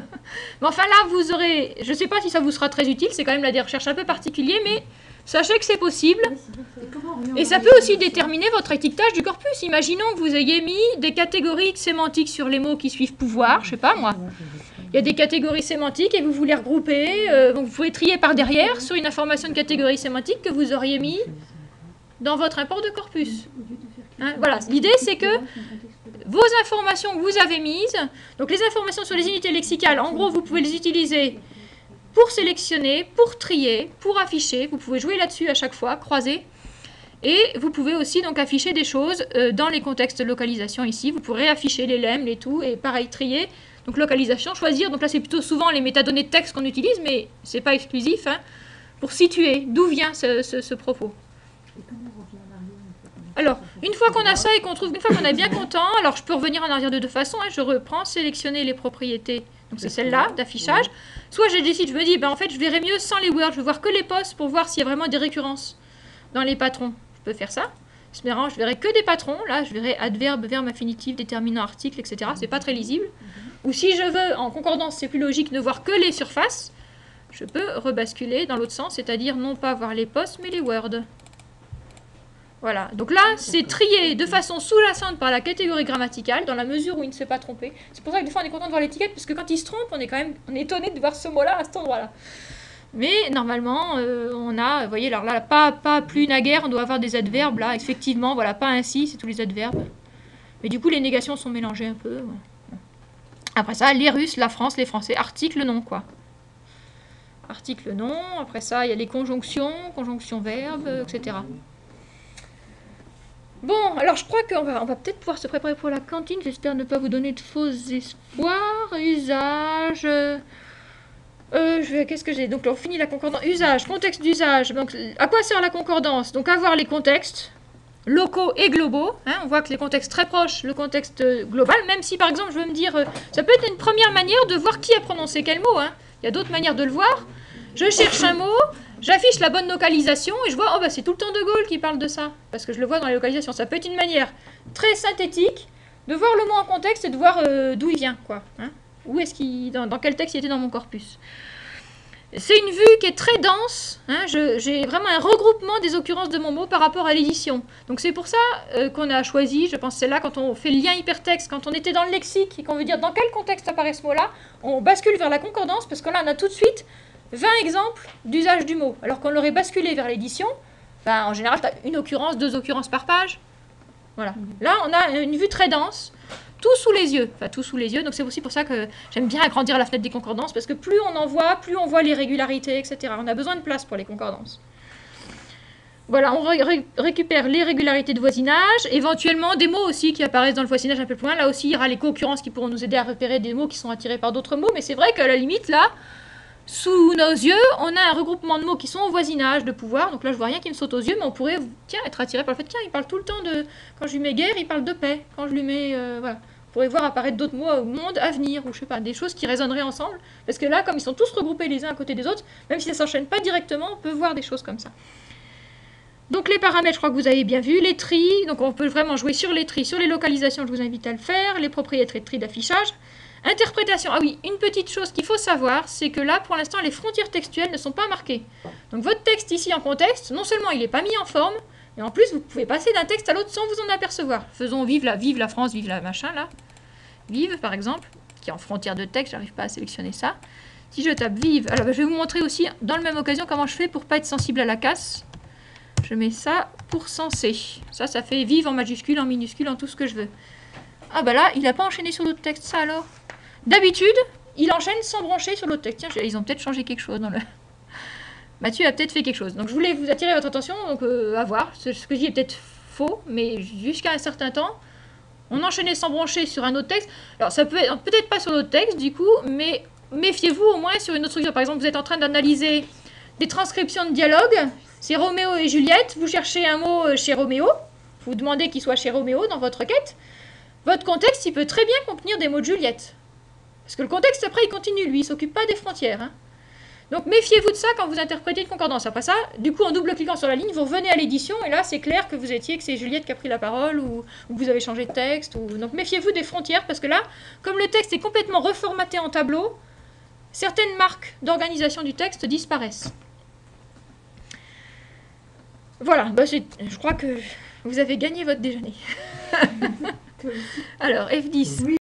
S1: Mais enfin là, vous aurez... Je ne sais pas si ça vous sera très utile, c'est quand même des recherches un peu particulières, mais... Sachez que c'est possible, et ça peut aussi déterminer votre étiquetage du corpus. Imaginons que vous ayez mis des catégories sémantiques sur les mots qui suivent pouvoir, je sais pas moi. Il y a des catégories sémantiques et vous voulez regrouper, donc vous pouvez trier par derrière sur une information de catégorie sémantique que vous auriez mis dans votre import de corpus. Hein, voilà, l'idée c'est que vos informations que vous avez mises, donc les informations sur les unités lexicales, en gros vous pouvez les utiliser pour sélectionner, pour trier, pour afficher. Vous pouvez jouer là-dessus à chaque fois, croiser. Et vous pouvez aussi donc afficher des choses dans les contextes de localisation ici. Vous pourrez afficher les lemmes, les tout, et pareil, trier. Donc localisation, choisir. Donc là, c'est plutôt souvent les métadonnées de texte qu'on utilise, mais c'est pas exclusif. Hein, pour situer d'où vient ce propos. Alors, une fois qu'on a ça et qu'on trouve, une fois qu'on est bien content, alors je peux revenir en arrière de deux façons. Hein, je reprends, sélectionner les propriétés. Donc c'est celle-là, d'affichage. Soit je décide, je me dis, ben en fait, je verrai mieux sans les words. Je vais voir que les posts pour voir s'il y a vraiment des récurrences dans les patrons. Je peux faire ça. Je verrai que des patrons. Là, je verrai adverbe, verbe infinitif, déterminant, article, etc. C'est pas très lisible. Ou si je veux, en concordance, c'est plus logique de voir que les surfaces, je peux rebasculer dans l'autre sens, c'est-à-dire non pas voir les posts, mais les words. Voilà, donc là, c'est trié de façon sous-jacente par la catégorie grammaticale, dans la mesure où il ne s'est pas trompé. C'est pour ça que des fois, on est content de voir l'étiquette, parce que quand il se trompe, on est étonné de voir ce mot-là à cet endroit-là. Mais normalement, on a, vous voyez, alors là, pas plus naguère, on doit avoir des adverbes, là, effectivement, voilà, pas ainsi, c'est tous les adverbes. Mais du coup, les négations sont mélangées un peu. Ouais. Après ça, les Russes, la France, les Français, article, nom, quoi. Article, nom, après ça, il y a les conjonctions, conjonction, verbe, etc. Bon, alors je crois qu'on va peut-être pouvoir se préparer pour la cantine. J'espère ne pas vous donner de faux espoirs. Usage. Qu'est-ce que j'ai? Donc là, on finit la concordance. Usage, contexte d'usage. Donc, à quoi sert la concordance? Donc, avoir les contextes locaux et globaux. Hein, on voit que les contextes très proches, le contexte global, même si par exemple, je veux me dire, ça peut être une première manière de voir qui a prononcé quel mot. Hein. Il y a d'autres manières de le voir. Je cherche un mot. J'affiche la bonne localisation et je vois, oh bah c'est tout le temps De Gaulle qui parle de ça, parce que je le vois dans les localisations. Ça peut être une manière très synthétique de voir le mot en contexte et de voir d'où il vient, quoi. Hein, où est-ce qu'il, dans quel texte il était dans mon corpus. C'est une vue qui est très dense. Hein, j'ai vraiment un regroupement des occurrences de mon mot par rapport à l'édition. Donc c'est pour ça qu'on a choisi, je pense c'est là quand on fait le lien hypertexte, quand on était dans le lexique et qu'on veut dire dans quel contexte apparaît ce mot-là, on bascule vers la concordance parce que là on a tout de suite 20 exemples d'usage du mot. Alors qu'on l'aurait basculé vers l'édition, ben, en général tu as une occurrence, 2 occurrences par page. Voilà. Là on a une vue très dense. Tout sous les yeux, enfin tout sous les yeux, donc c'est aussi pour ça que j'aime bien agrandir la fenêtre des concordances, parce que plus on en voit, plus on voit les régularités, etc. On a besoin de place pour les concordances. Voilà, on récupère les régularités de voisinage, éventuellement des mots aussi qui apparaissent dans le voisinage un peu plus loin. Là aussi, il y aura les co-occurrences qui pourront nous aider à repérer des mots qui sont attirés par d'autres mots, mais c'est vrai qu'à la limite, là, sous nos yeux, on a un regroupement de mots qui sont au voisinage de pouvoir. Donc là, je vois rien qui me saute aux yeux, mais on pourrait, tiens, être attiré par le fait, tiens, il parle tout le temps de... Quand je lui mets guerre, il parle de paix. Quand je lui mets... voilà. On pourrait voir apparaître d'autres mots au monde, à venir, ou je sais pas, des choses qui résonneraient ensemble. Parce que là, comme ils sont tous regroupés les uns à côté des autres, même si ça ne s'enchaîne pas directement, on peut voir des choses comme ça. Donc les paramètres, je crois que vous avez bien vu. Les tris, donc on peut vraiment jouer sur les tris, sur les localisations, je vous invite à le faire. Les propriétés de tri d'affichage. Interprétation, ah oui, une petite chose qu'il faut savoir, c'est que là, pour l'instant, les frontières textuelles ne sont pas marquées. Donc votre texte ici en contexte, non seulement il n'est pas mis en forme, mais en plus, vous pouvez passer d'un texte à l'autre sans vous en apercevoir. Faisons vive la France, vive la machin, là. Vive, par exemple, qui est en frontière de texte, j'arrive pas à sélectionner ça. Si je tape vive, alors je vais vous montrer aussi, dans la même occasion, comment je fais pour pas être sensible à la casse. Je mets ça pour censer. Ça fait vive en majuscule, en minuscule, en tout ce que je veux. Ah bah là, il n'a pas enchaîné sur l'autre texte, ça alors. D'habitude, il enchaîne sans brancher sur l'autre texte. Tiens, ils ont peut-être changé quelque chose dans le... Mathieu a peut-être fait quelque chose. Donc je voulais vous attirer votre attention, donc à voir. Ce que je dis est peut-être faux, mais jusqu'à un certain temps, on enchaînait sans brancher sur un autre texte. Alors ça peut être peut-être pas sur l'autre texte du coup, mais méfiez-vous au moins sur une autre structure. Par exemple, vous êtes en train d'analyser des transcriptions de dialogue. C'est Roméo et Juliette. Vous cherchez un mot chez Roméo. Vous demandez qu'il soit chez Roméo dans votre requête. Votre contexte, il peut très bien contenir des mots de Juliette. Parce que le contexte, après, il continue, lui, il ne s'occupe pas des frontières. Hein. Donc, méfiez-vous de ça quand vous interprétez une concordance. Après ça, du coup, en double-cliquant sur la ligne, vous revenez à l'édition, et là, c'est clair que c'est Juliette qui a pris la parole, ou que vous avez changé de texte. Donc, méfiez-vous des frontières, parce que là, comme le texte est complètement reformaté en tableau, certaines marques d'organisation du texte disparaissent. Voilà, bah je crois que vous avez gagné votre déjeuner. Alors, F10.